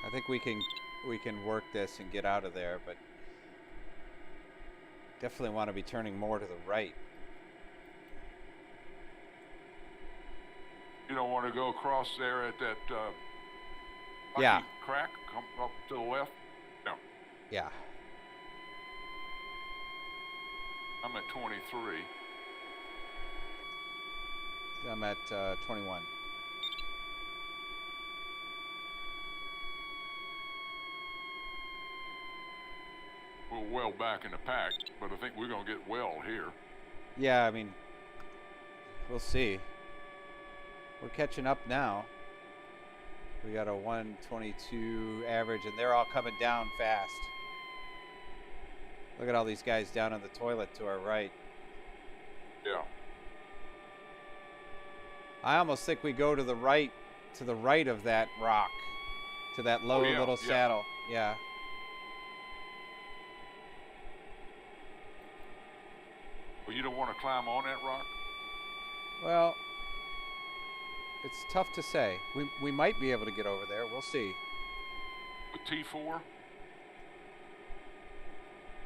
I think we can work this and get out of there, but definitely want to be turning more to the right. You don't want to go across there at that Yeah. crack, come up to the left? No. Yeah. I'm at 23. I'm at 21. We're well back in the pack, but I think we're going to get well here. Yeah, I mean, we'll see. We're catching up now. We got a 122 average, and they're all coming down fast. Look at all these guys down in the toilet to our right. Yeah. I almost think we go to the right of that rock, to that low little saddle. Yeah. Well, you don't want to climb on that rock? Well, it's tough to say. We might be able to get over there. We'll see. With T4?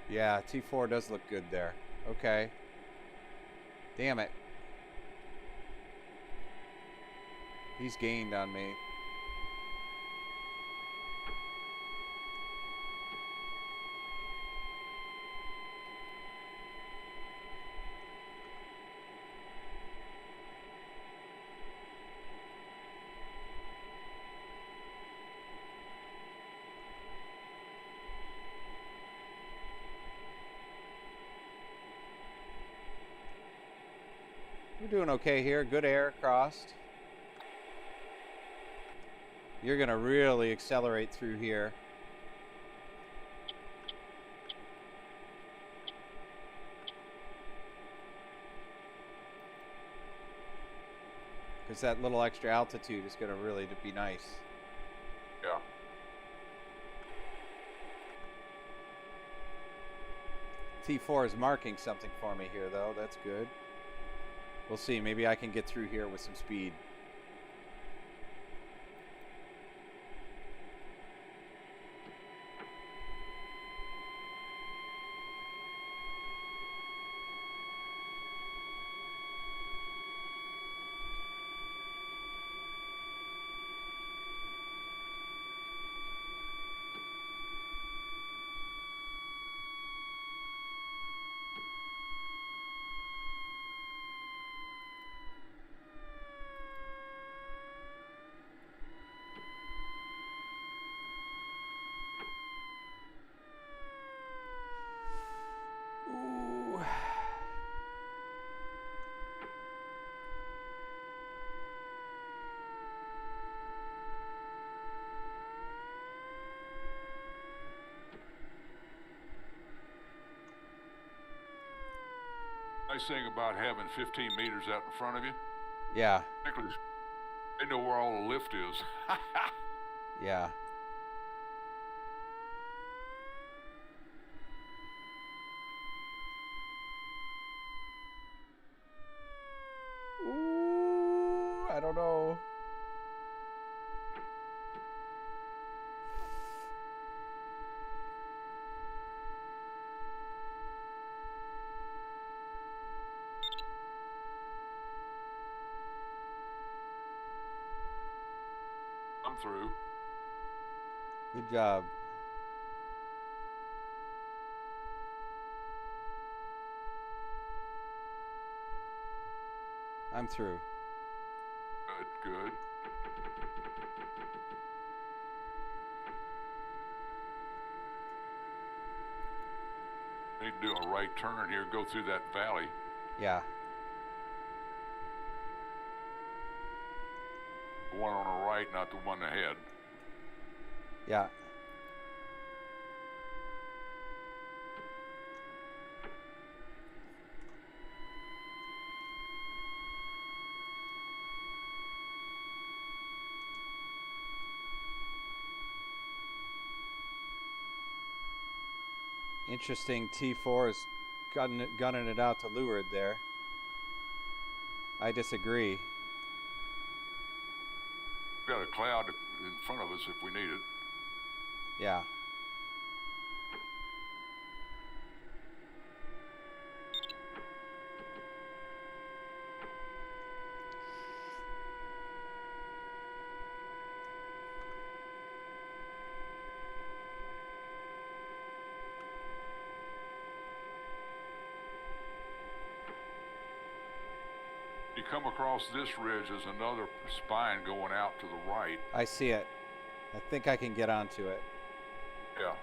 Yeah, T4 does look good there. Okay. Damn it. He's gained on me. We're doing okay here. Good air crossed. You're going to really accelerate through here. Because that little extra altitude is going to really be nice. Yeah. T4 is marking something for me here, though. That's good. We'll see. Maybe I can get through here with some speed. Nice thing about having 15 meters out in front of you. Yeah. They know where all the lift is. Yeah. Ooh, I don't know. I'm through. Good job. I'm through. Good, good. Need to do a right turn here, go through that valley. Yeah. The one on the right, not the one ahead. Yeah. Interesting. T4 is gunning it out to leeward there. I disagree. We've got a cloud in front of us if we need it. Yeah. You come across this ridge, there's another spine going out to the right. I see it. I think I can get onto it. Yeah.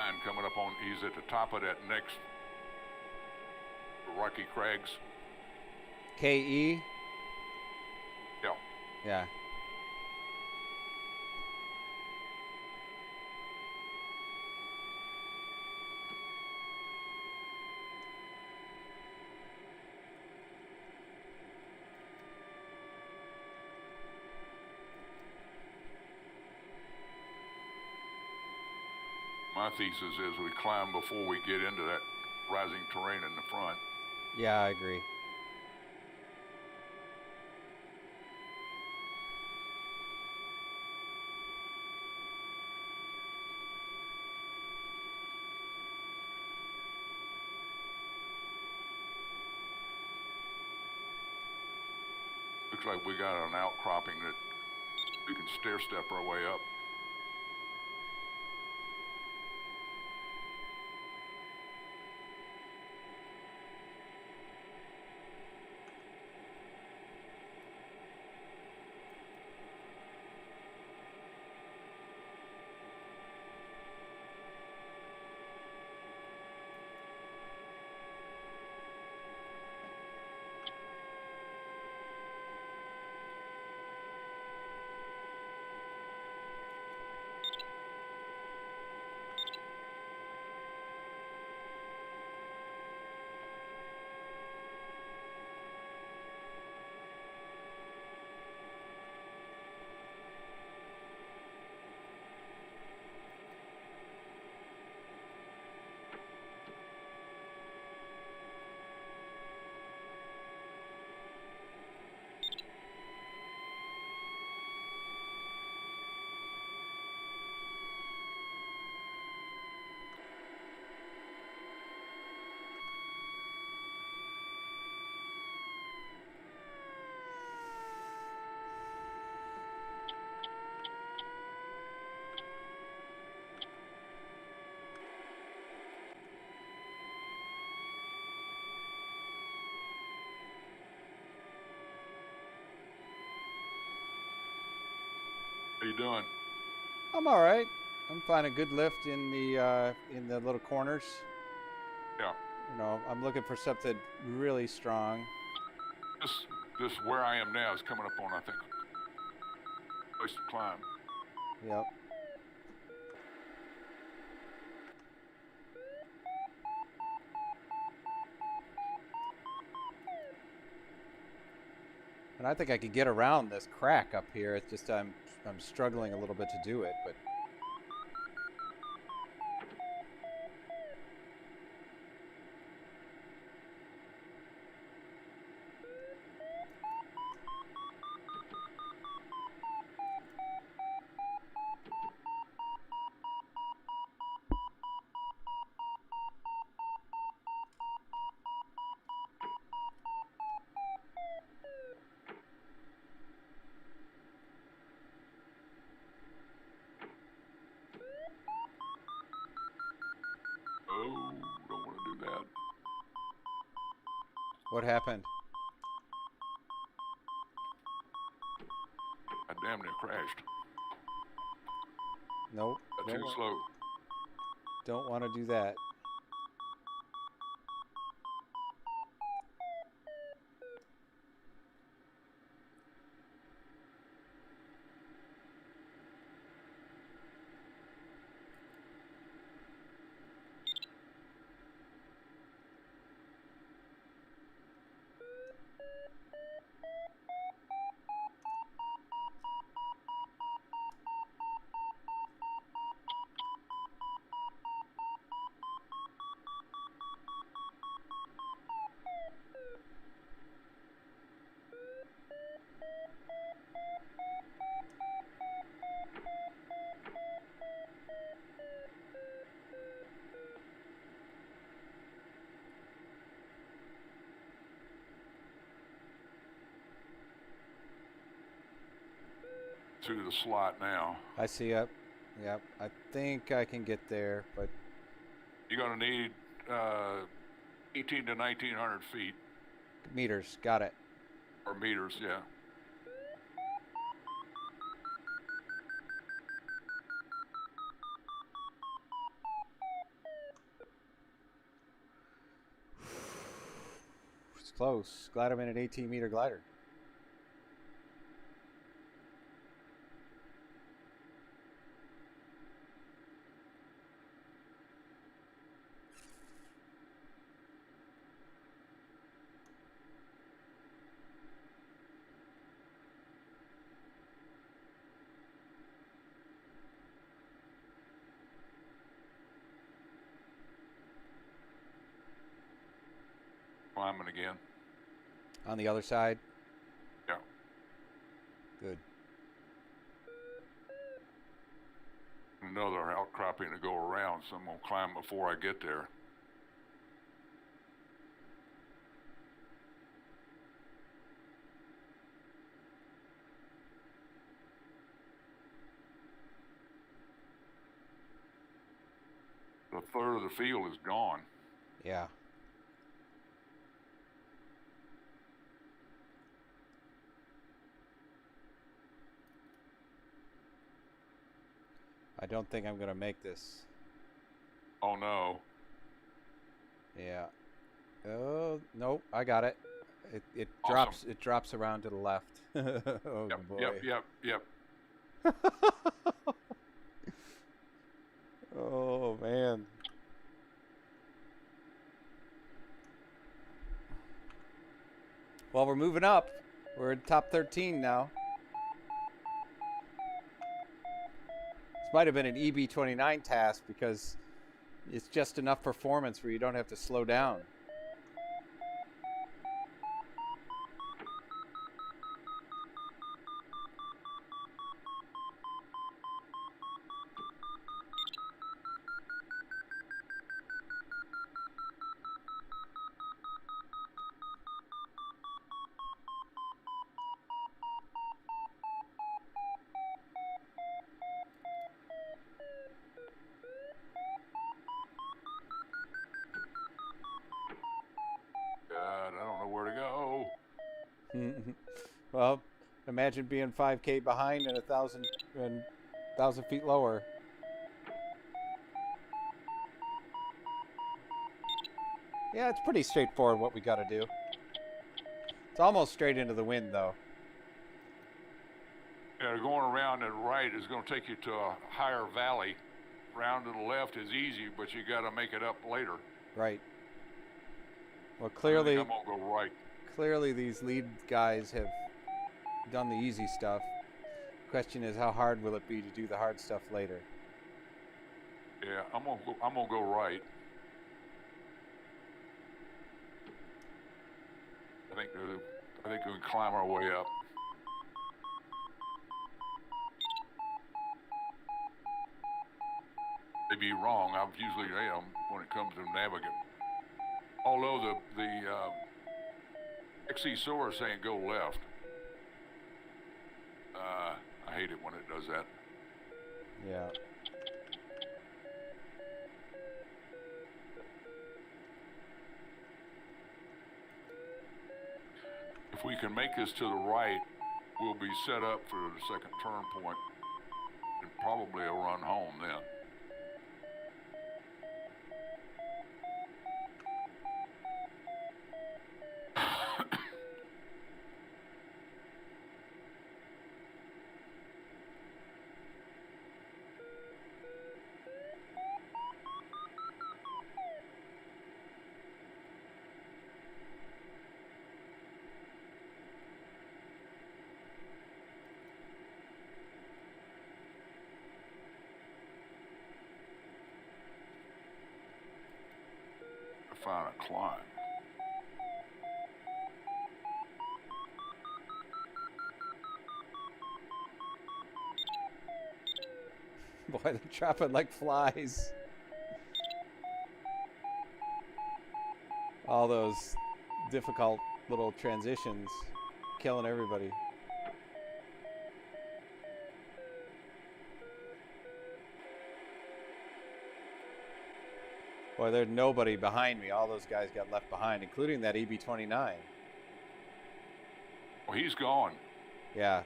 And coming up on, he's at the top of that next Rocky Crags. KE? Yeah. Yeah. My thesis is we climb before we get into that rising terrain in the front. Yeah, I agree. Looks like we got an outcropping that we can stair step our way up. How you doing? I'm all right. I'm finding a good lift in the little corners. Yeah. You know, I'm looking for something really strong. This where I am now is coming up on, I think, a place to climb. Yep. And I think I could get around this crack up here. It's just I'm struggling a little bit to do it, but Oh, don't want to do that. what happened? I damn near crashed. Nope. That's too slow. Don't want to do that. To the slot now. I see. Yep. I think I can get there, but You're going to need 18 to 1900 feet. meters. Got it. Or meters, yeah. It's close. Glad I'm in an 18-meter glider. Climbing again. On the other side? Yeah. Good. Another outcropping to go around, so I'm going to climb before I get there. A third of the field is gone. Yeah. I don't think I'm going to make this. Oh no. Yeah. Oh, nope. I got it. It Awesome. drops around to the left. Oh Yep, boy. yep. Oh man. Well, we're moving up. We're in top 13 now. This might have been an EB29 task because it's just enough performance where you don't have to slow down. God, I don't know where to go. Well, imagine being 5K behind and 1,000 feet lower. Yeah, it's pretty straightforward what we got to do. It's almost straight into the wind, though. Yeah, going around to the right is going to take you to a higher valley. Round to the left is easy, but you got to make it up later. Right. Well, I clearly, think I'm going to go right. clearly these lead guys have done the easy stuff. Question is, how hard will it be to do the hard stuff later? Yeah, I'm gonna go right. I think we can climb our way up. May be wrong. I usually am when it comes to navigating. Although the XC Soar is saying go left. I hate it when it does that. Yeah. If we can make this to the right, we'll be set up for the second turn point and probably a run home then. Find a climb. Boy, they're dropping like flies. All those difficult little transitions, killing everybody. Boy, there's nobody behind me. All those guys got left behind, including that EB-29. Well, he's gone. Yeah.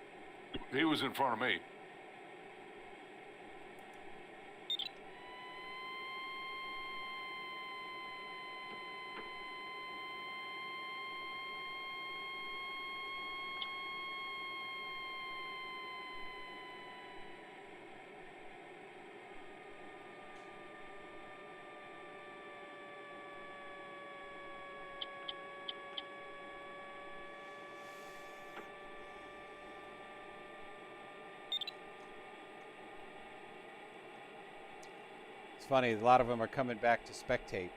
He was in front of me. It's funny, a lot of them are coming back to spectate.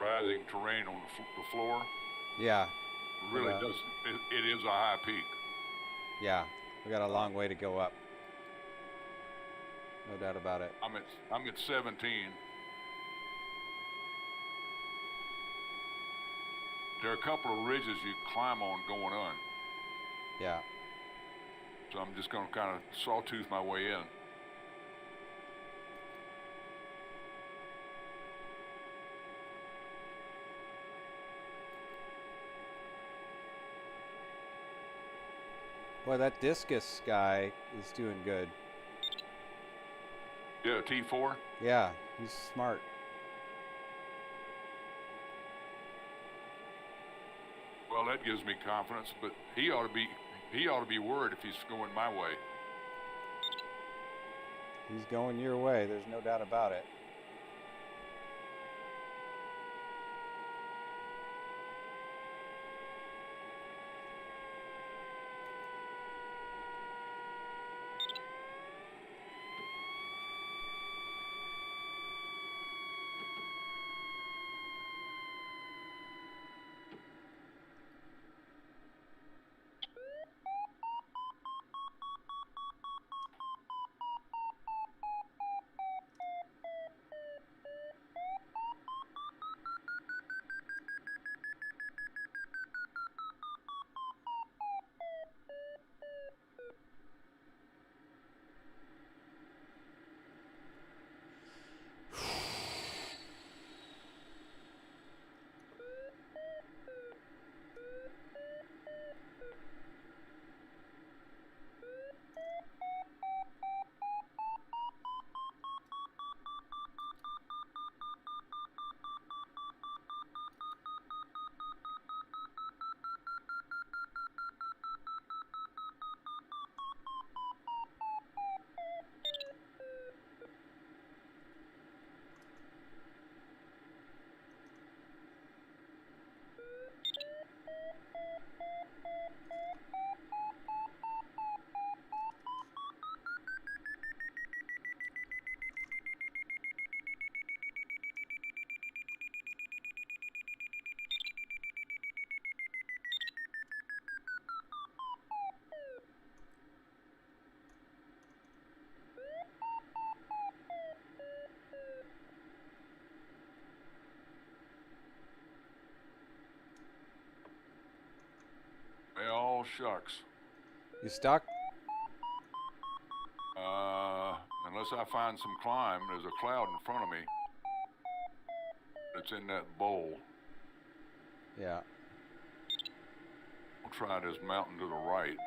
Rising terrain on the floor. Yeah. Really does. It is a high peak. Yeah. We got a long way to go up. No doubt about it. I'm at 17. There are a couple of ridges you climb on going on. Yeah. So I'm just going to kind of sawtooth my way in. Boy, that discus guy is doing good. Yeah, T4. Yeah, he's smart. Well, that gives me confidence, but he ought to be worried if he's going my way. He's going your way, there's no doubt about it. Well, shucks. You stuck? Unless I find some climb, there's a cloud in front of me that's in that bowl. Yeah. I'll try this mountain to the right.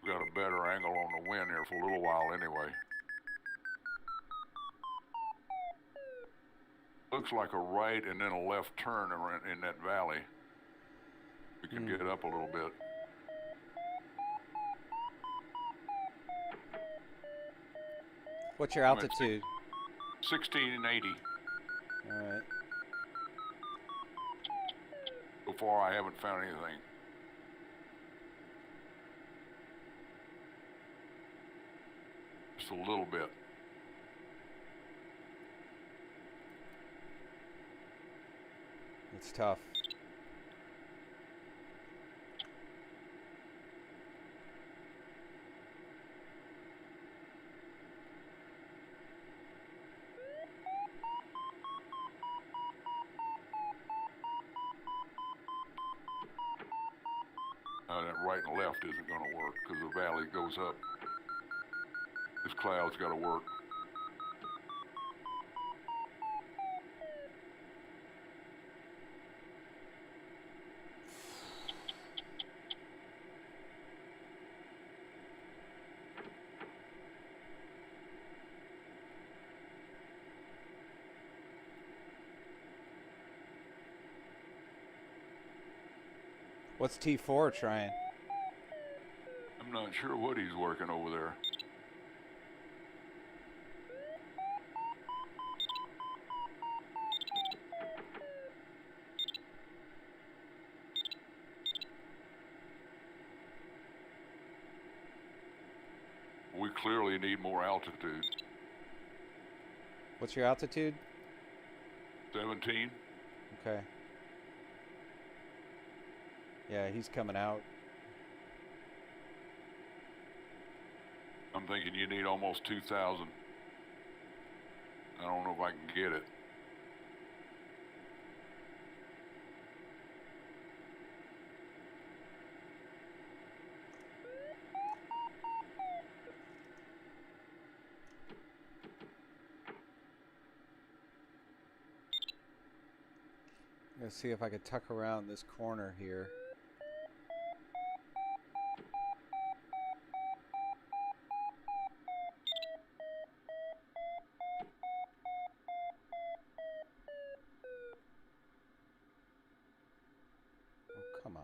Got a better angle on the wind here for a little while anyway. Looks like a right and then a left turn in that valley. We can get up a little bit. What's your altitude? 1680. All right. So far I haven't found anything. Just a little bit. It's tough. That right and left isn't going to work because the valley goes up. This cloud's got to work. What's T4 trying? I'm not sure what he's working over there. We clearly need more altitude. What's your altitude? 17. Okay. Yeah, he's coming out. I'm thinking you need almost 2,000. I don't know if I can get it. Let's see if I could tuck around this corner here. Oh, come on.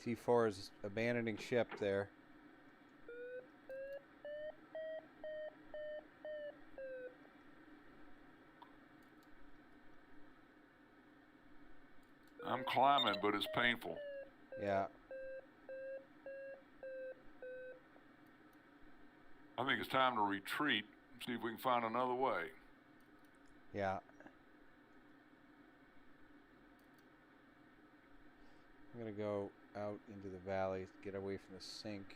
T4 is abandoning ship there. I'm climbing, but it's painful. Yeah. I think it's time to retreat and see if we can find another way. Yeah. I'm going to go out into the valley, get away from the sink.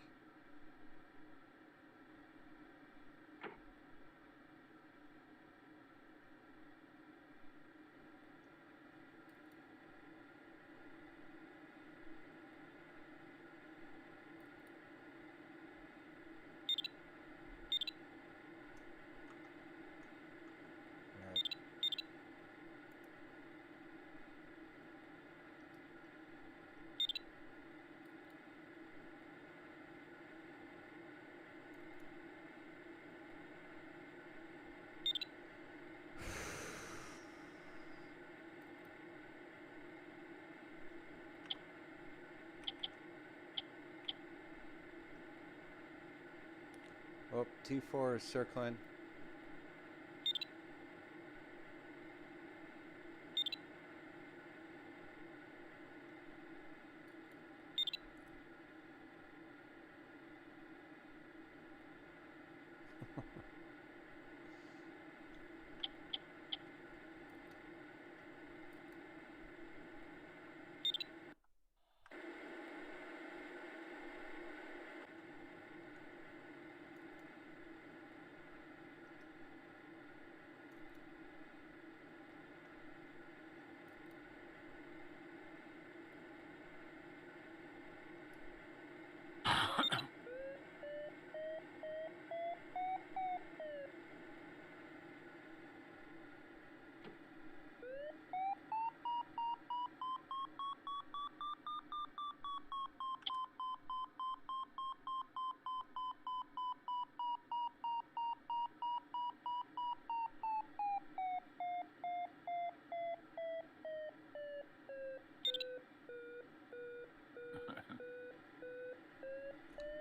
Oh, T4 is circling.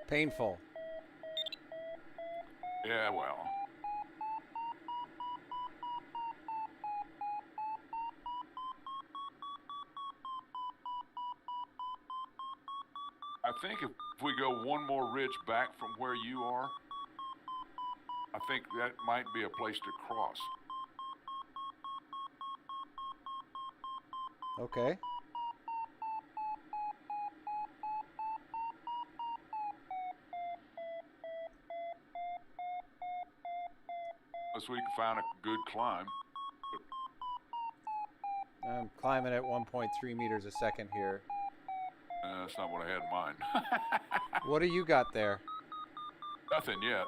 Painful. Yeah, well. I think if we go one more ridge back from where you are, I think that might be a place to cross. Okay. Unless we can find a good climb. I'm climbing at 1.3 meters a second here. That's not what I had in mind. What do you got there? Nothing yet.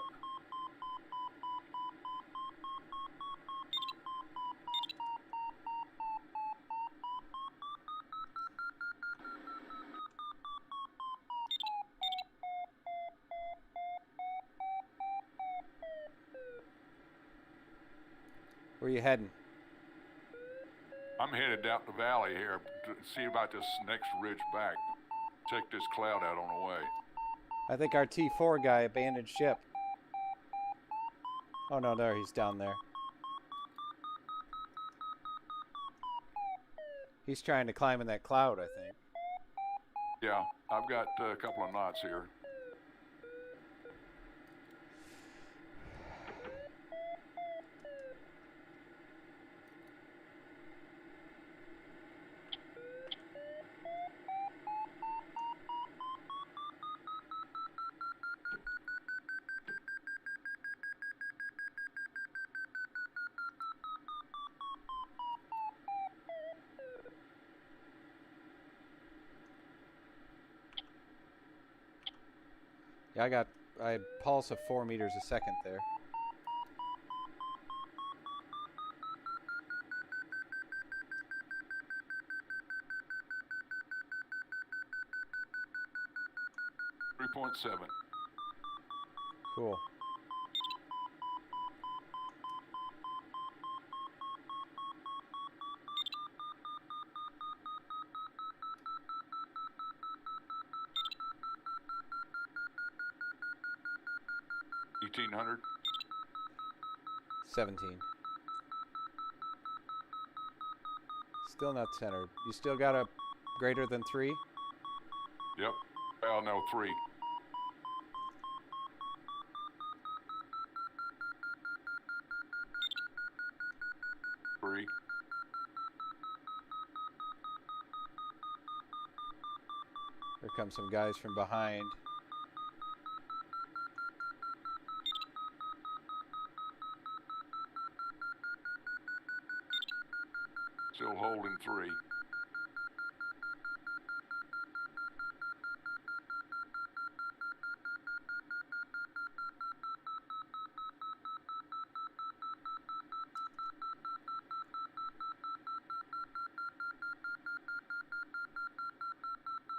Where are you heading? I'm headed down the valley here to see about this next ridge back. Check this cloud out on the way. I think our T4 guy abandoned ship. Oh no, there, he's down there. He's trying to climb in that cloud, I think. Yeah, I've got a couple of knots here. Yeah, I had pulse of 4 meters a second there. .7. Cool. $1,800. 17. Still not centered. You still got a greater than 3? Yep. Well, no, 3. Here come some guys from behind. Still holding 3.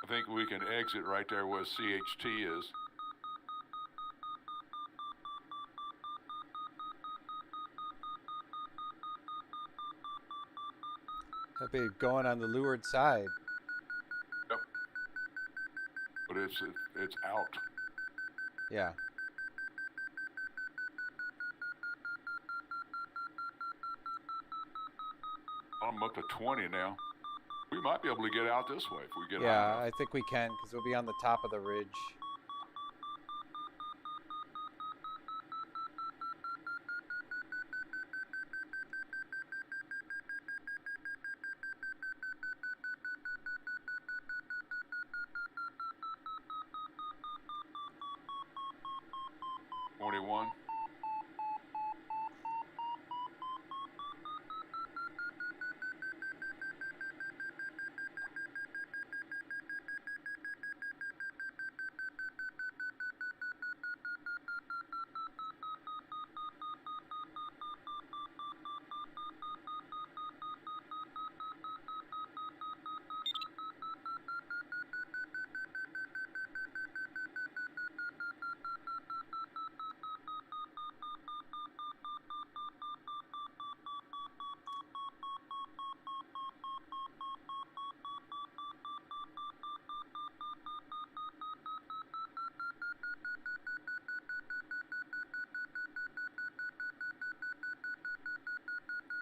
I think we can exit right there where CHT is. That'd be going on the leeward side. Yep. But it's out. Yeah. I'm up to 20 now. We might be able to get out this way if we get high Yeah, enough. I think we can because we'll be on the top of the ridge. One.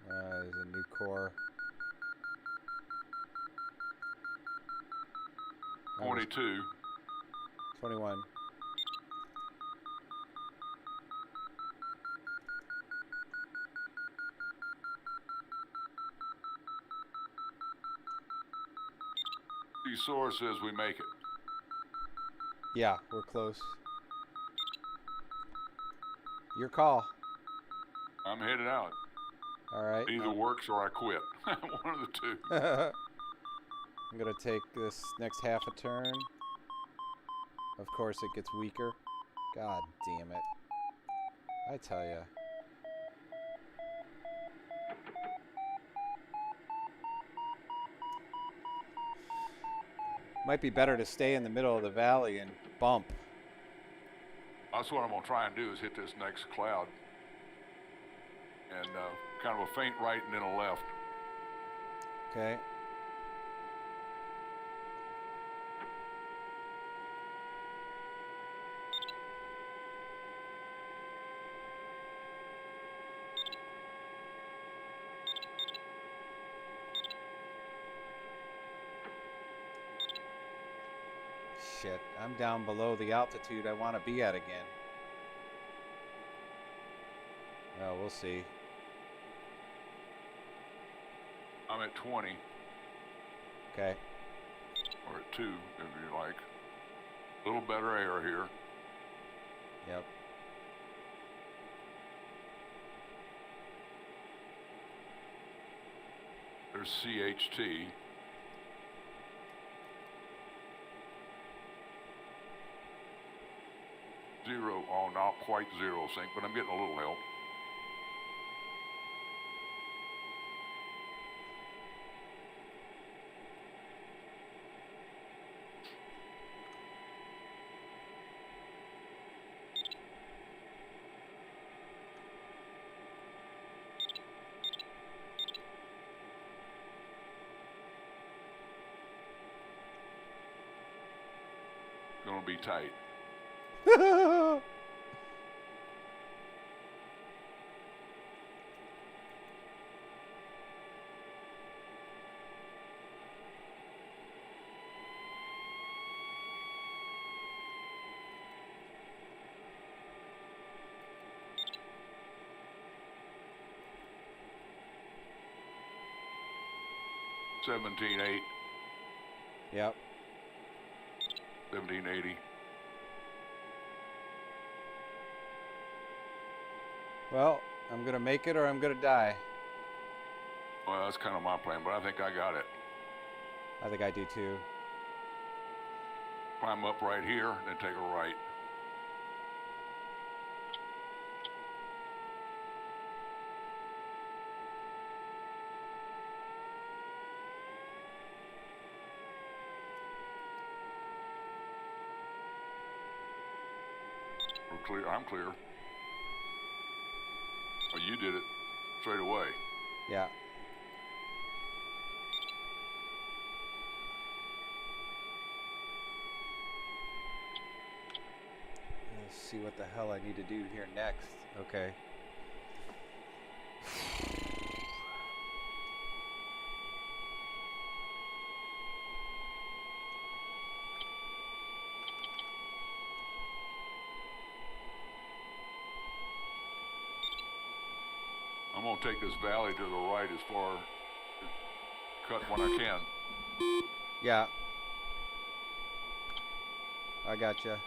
There's a new core. 22. 21. The source says we make it. Yeah, we're close. Your call. I'm headed out. All right. Either works or I quit. One of the two. I'm going to take this next half a turn. Of course, it gets weaker. God damn it. I tell ya. Might be better to stay in the middle of the valley and bump. That's what I'm going to try and do is hit this next cloud. And kind of a faint right and then a left. Okay. Shit, I'm down below the altitude I want to be at again. Well, we'll see. I'm at 20. Okay. Or at 2, if you like. A little better air here. Yep. There's CHT. Zero, oh, not quite zero sync, but I'm getting a little help. Gonna be tight. $17.8. Yep. $17.80. Well, I'm going to make it or I'm going to die. Well, that's kind of my plan, but I think I got it. I think I do too. Climb up right here, and then take a right. We're clear. I'm clear. Oh, you did it straight away. Yeah. Let's see what the hell I need to do here next. Okay. gonna take this valley to the right as far, cut when I can. Yeah. I gotcha.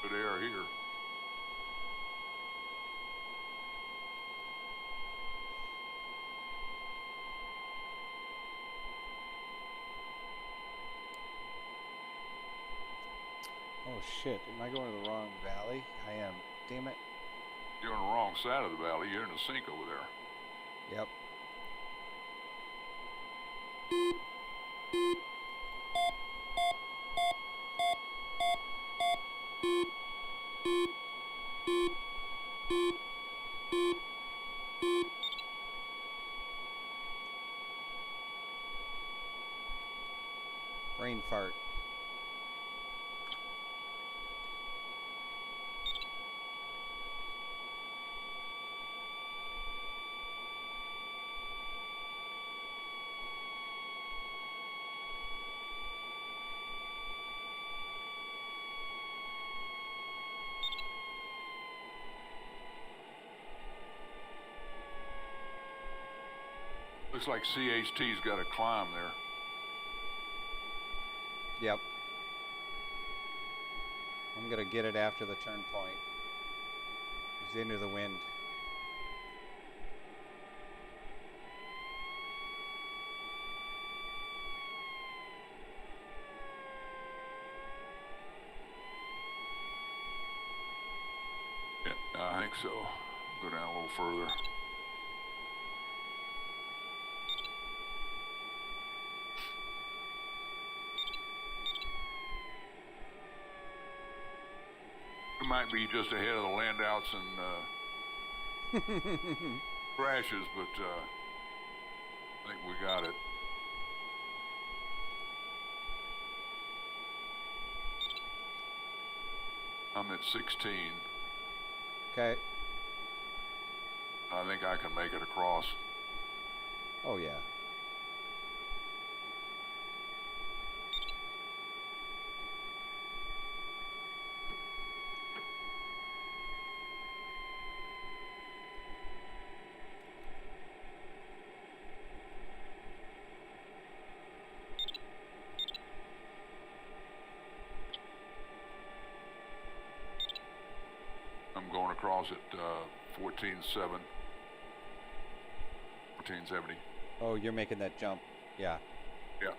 Good air here. Oh shit, am I going to the wrong valley? I am. Damn it. You're on the wrong side of the valley. You're in the sink over there. Yep. Brain fart. Looks like CHT's got a climb there. Yep. I'm gonna get it after the turn point. He's into the wind. Yeah, I think so. Go down a little further. It might be just ahead of the landouts and crashes, but I think we got it. I'm at 16. Okay. I think I can make it across. Oh yeah. I'm going across at 14.7, 14.70. Oh, you're making that jump. Yeah. Yeah.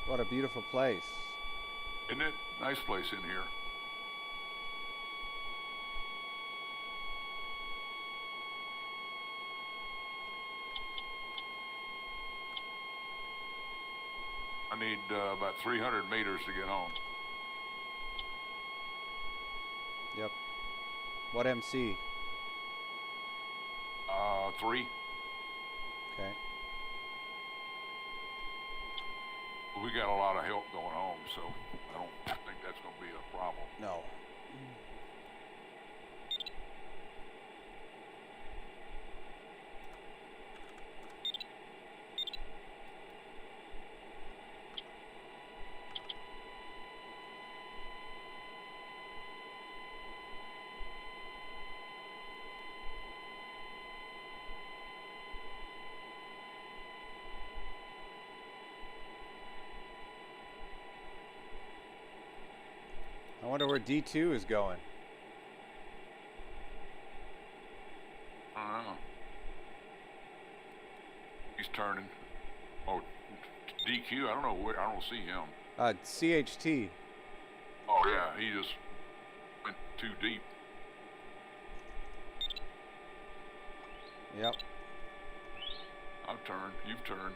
What a beautiful place. Isn't it? Nice place in here. I need about 300 meters to get home. Yep. What MC? 3. Okay. We got a lot of help going home, so I don't think that's going to be a problem. No. I wonder where D2 is going. I don't know. He's turning. Oh, DQ. I don't know where. I don't see him. CHT. Oh yeah, he just went too deep. Yep. I've turned. You've turned.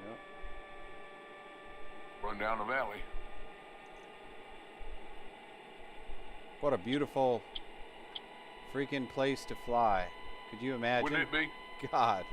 Yep. Run down the valley. What a beautiful freaking place to fly. Could you imagine? Wouldn't it be? God.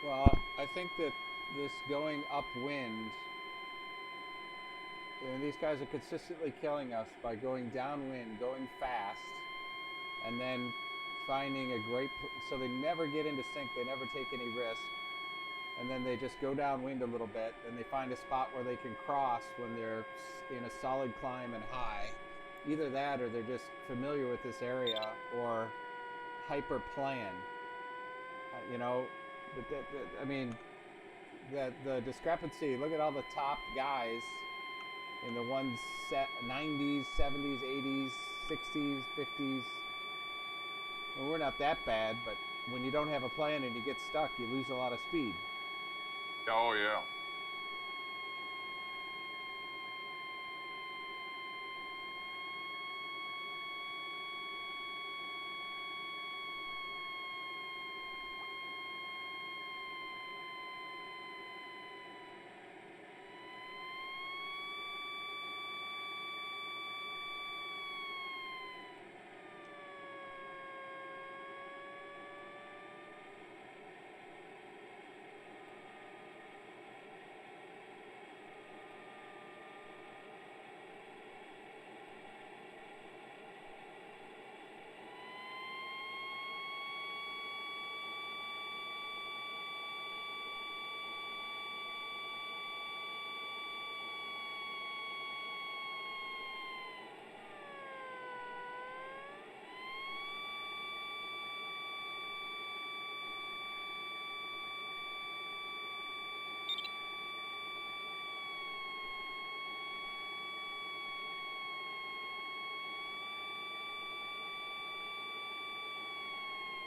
Well, I think that this going upwind, these guys are consistently killing us by going downwind, going fast, and then finding a great, so they never get into sync, they never take any risk, and then they just go downwind a little bit, and they find a spot where they can cross when they're in a solid climb and high. Either that, or they're just familiar with this area, or hyper plan. You know, I mean, the discrepancy. Look at all the top guys in the ones set 90s, 70s, 80s, 60s, 50s. Well, we're not that bad, but when you don't have a plan and you get stuck, you lose a lot of speed. Oh yeah.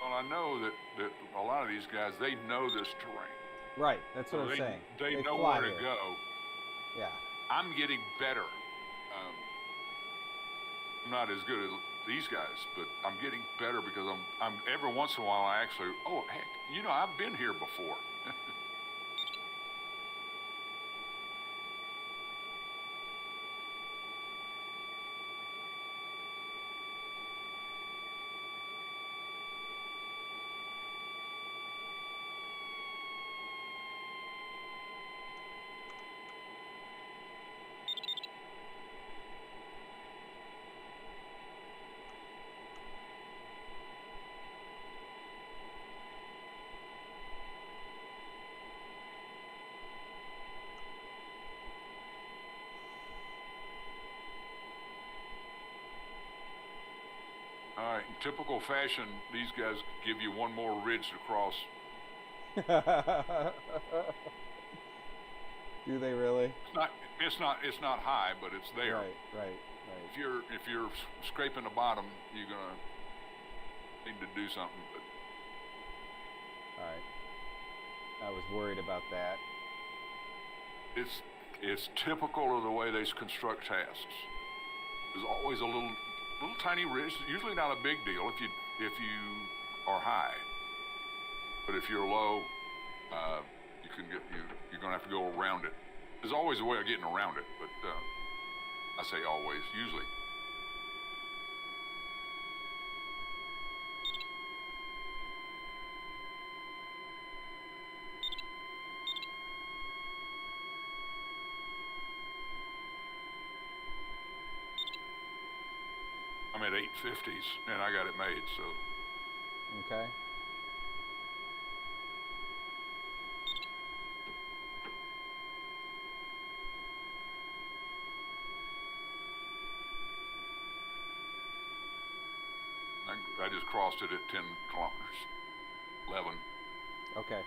Well, I know that a lot of these guys, they know this terrain. Right. That's what So I'm saying. they know fly where to here. go. Yeah. I'm getting better. I'm not as good as these guys, but I'm getting better because I'm every once in a while I actually, oh heck, I've been here before. All right, in typical fashion, these guys give you one more ridge to cross. Do they really? It's not high, but it's there. Right. If you're scraping the bottom, you're gonna need to do something. But all right. I was worried about that. it's typical of the way they construct tasks. There's always a little tiny ridge. Usually not a big deal if you are high, but if you're low, you're gonna have to go around it. There's always a way of getting around it, but I say always, usually. I'm at 850s and I got it made, so. Okay. I just crossed it at 10 kilometers. 11. Okay.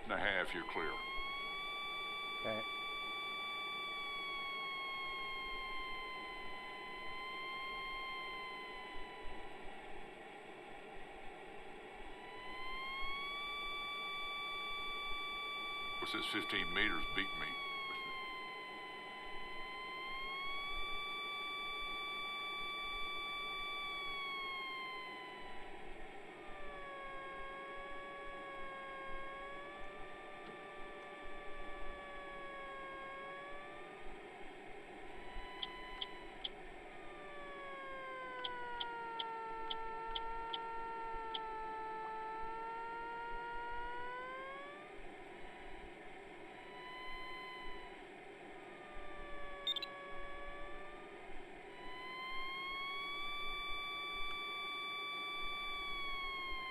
And a half, you're clear. Okay. Of course, this 15 meters beat me.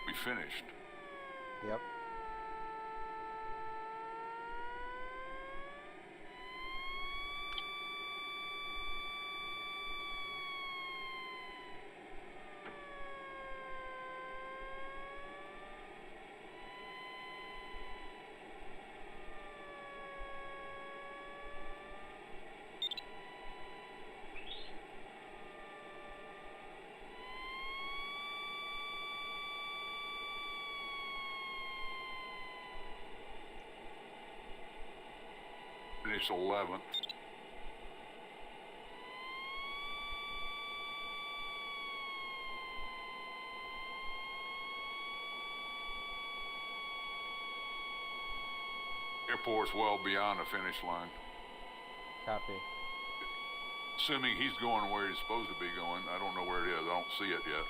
We finished. Yep. Finished 11th. Airport's well beyond the finish line. Copy. Assuming he's going where he's supposed to be going. I don't know where it is. I don't see it yet.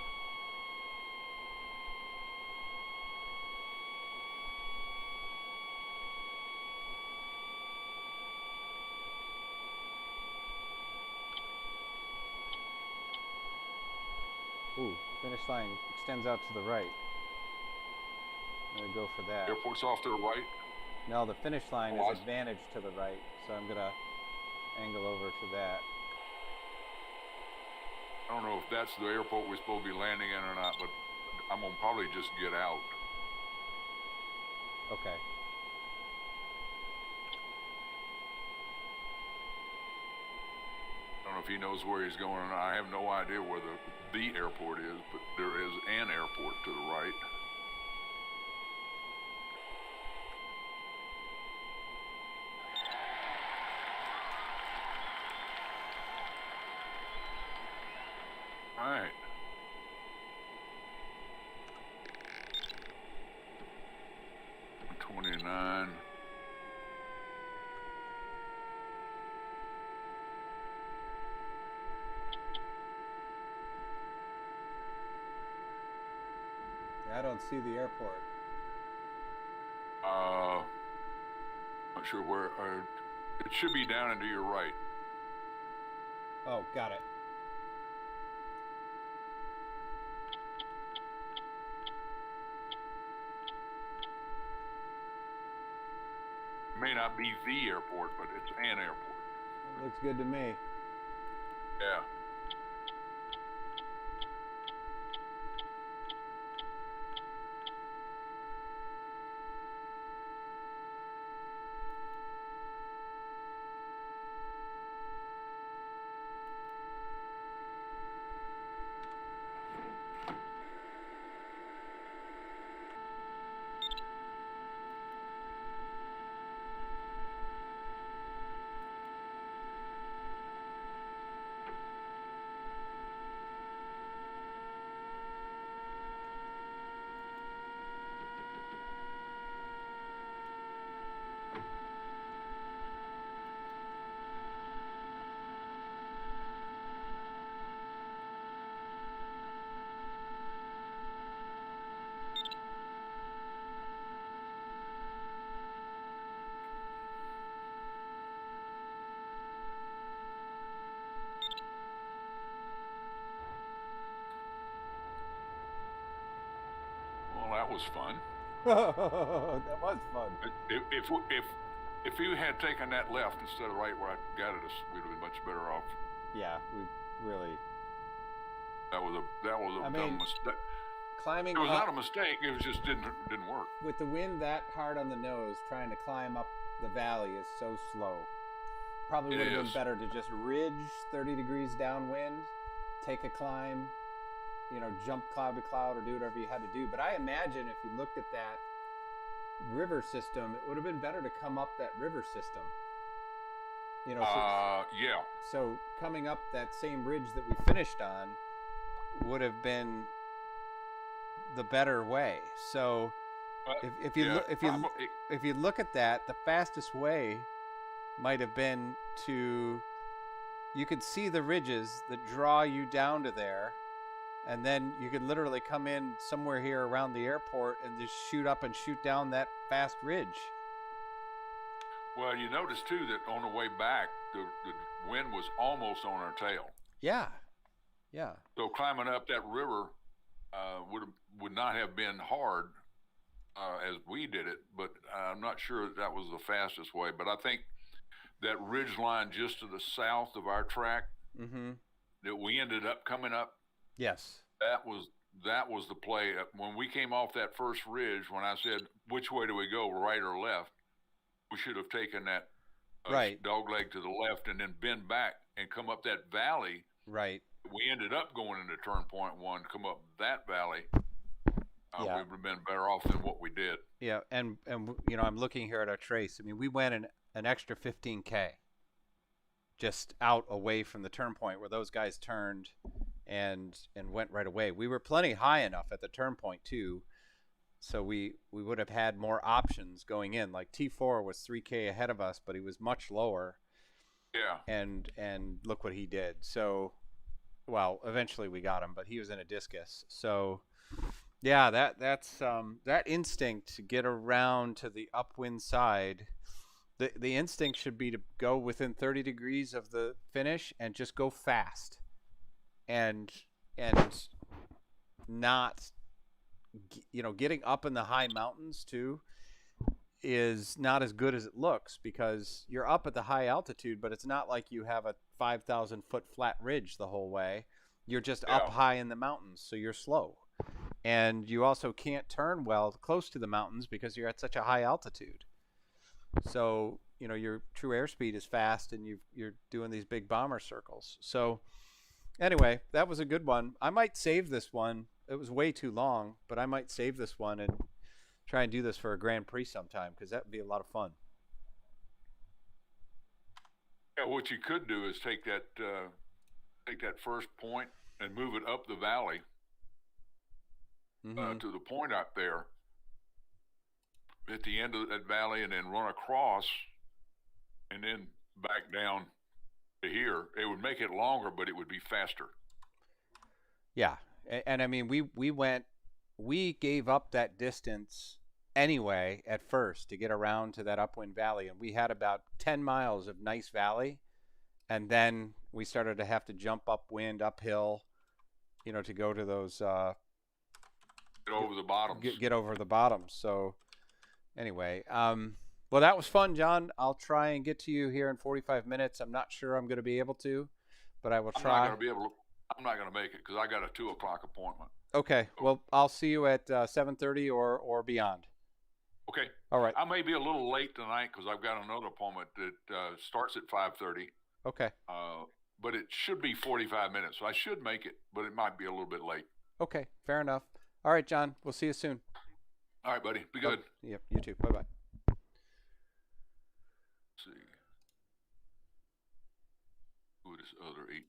Ooh, finish line extends out to the right. I'm gonna go for that. Airport's off to the right. No, the finish line Oh, is advantage to the right, so I'm gonna angle over to that. I don't know if that's the airport we're supposed to be landing in or not, but I'm gonna probably just get out. Okay. I don't know if he knows where he's going or not. I have no idea where the airport is, but there is an airport to the right. All right. $29. I don't see the airport. Not sure where. It should be down and to your right. Oh, got it. It may not be the airport, but it's an airport. Looks good to me. Yeah. Well, that was fun. That was fun. If you had taken that left instead of right where I guided us, we'd have been much better off. Yeah, we really. That was a dumb mistake. Climbing It was up not a mistake. It was just didn't work. with the wind that hard on the nose, trying to climb up the valley is so slow. Probably would have been better to just ridge 30 degrees downwind, take a climb, jump cloud to cloud or do whatever you had to do. But I imagine if you looked at that river system, it would have been better to come up that river system. Yeah. So coming up that same ridge that we finished on would have been the better way. So if you look at that, the fastest way might have been you could see the ridges that draw you down to there, and then you could literally come in somewhere here around the airport and just shoot up and shoot down that fast ridge. Well, you notice too that on the way back, the wind was almost on our tail. Yeah. So climbing up that river would not have been hard as we did it, but I'm not sure that was the fastest way. But I think that ridge line just to the south of our track that we ended up coming up. Yes. That was the play. When we came off that first ridge, when I said, which way do we go, right or left, we should have taken that right dog leg to the left and then bend back and come up that valley. Right. We ended up going into turn point one, come up that valley. We would have been better off than what we did. Yeah, and I'm looking here at our trace. I mean, we went an extra 15K just out away from the turn point where those guys turned and went right away. We were plenty high enough at the turn point too, So we would have had more options going in. Like T4 was 3K ahead of us, but he was much lower. Yeah. And look what he did. So, well, eventually we got him, but he was in a discus. So, yeah, that's that instinct to get around to the upwind side. The instinct should be to go within 30 degrees of the finish and just go fast, and and not getting up in the high mountains too is not as good as it looks, because you're up at the high altitude, but it's not like you have a 5,000-foot flat ridge the whole way. You're just up Yeah. high in the mountains, so you're slow. And you also can't turn well close to the mountains because you're at such a high altitude. So, your true airspeed is fast, and you're doing these big bomber circles. So, anyway, that was a good one. I might save this one. It was way too long, but I might save this one and try and do this for a Grand Prix sometime, because that would be a lot of fun. Yeah. What you could do is take that first point and move it up the valley Mm-hmm. to the point up there at the end of that valley, and then run across, and then back down to here. It would make it longer, but it would be faster. Yeah, and I mean, we gave up that distance anyway at first to get around to that upwind valley, and we had about 10 miles of nice valley, and then we started to have to jump upwind, uphill, to go to those Get over the bottoms. get over the bottoms. So anyway, well, that was fun, John. I'll try and get to you here in 45 minutes. I'm not sure I'm going to be able to, but I will I'm not try. going to be able to. I'm not going to make it because I got a 2 o'clock appointment. Okay. Well, I'll see you at 7:30 or beyond. Okay. All right. I may be a little late tonight because I've got another appointment that starts at 5:30. Okay. But it should be 45 minutes, so I should make it. But it might be a little bit late. Okay. Fair enough. All right, John. We'll see you soon. All right, buddy. Be good. Yep. You too. Bye bye. Let's see. Who this other 8?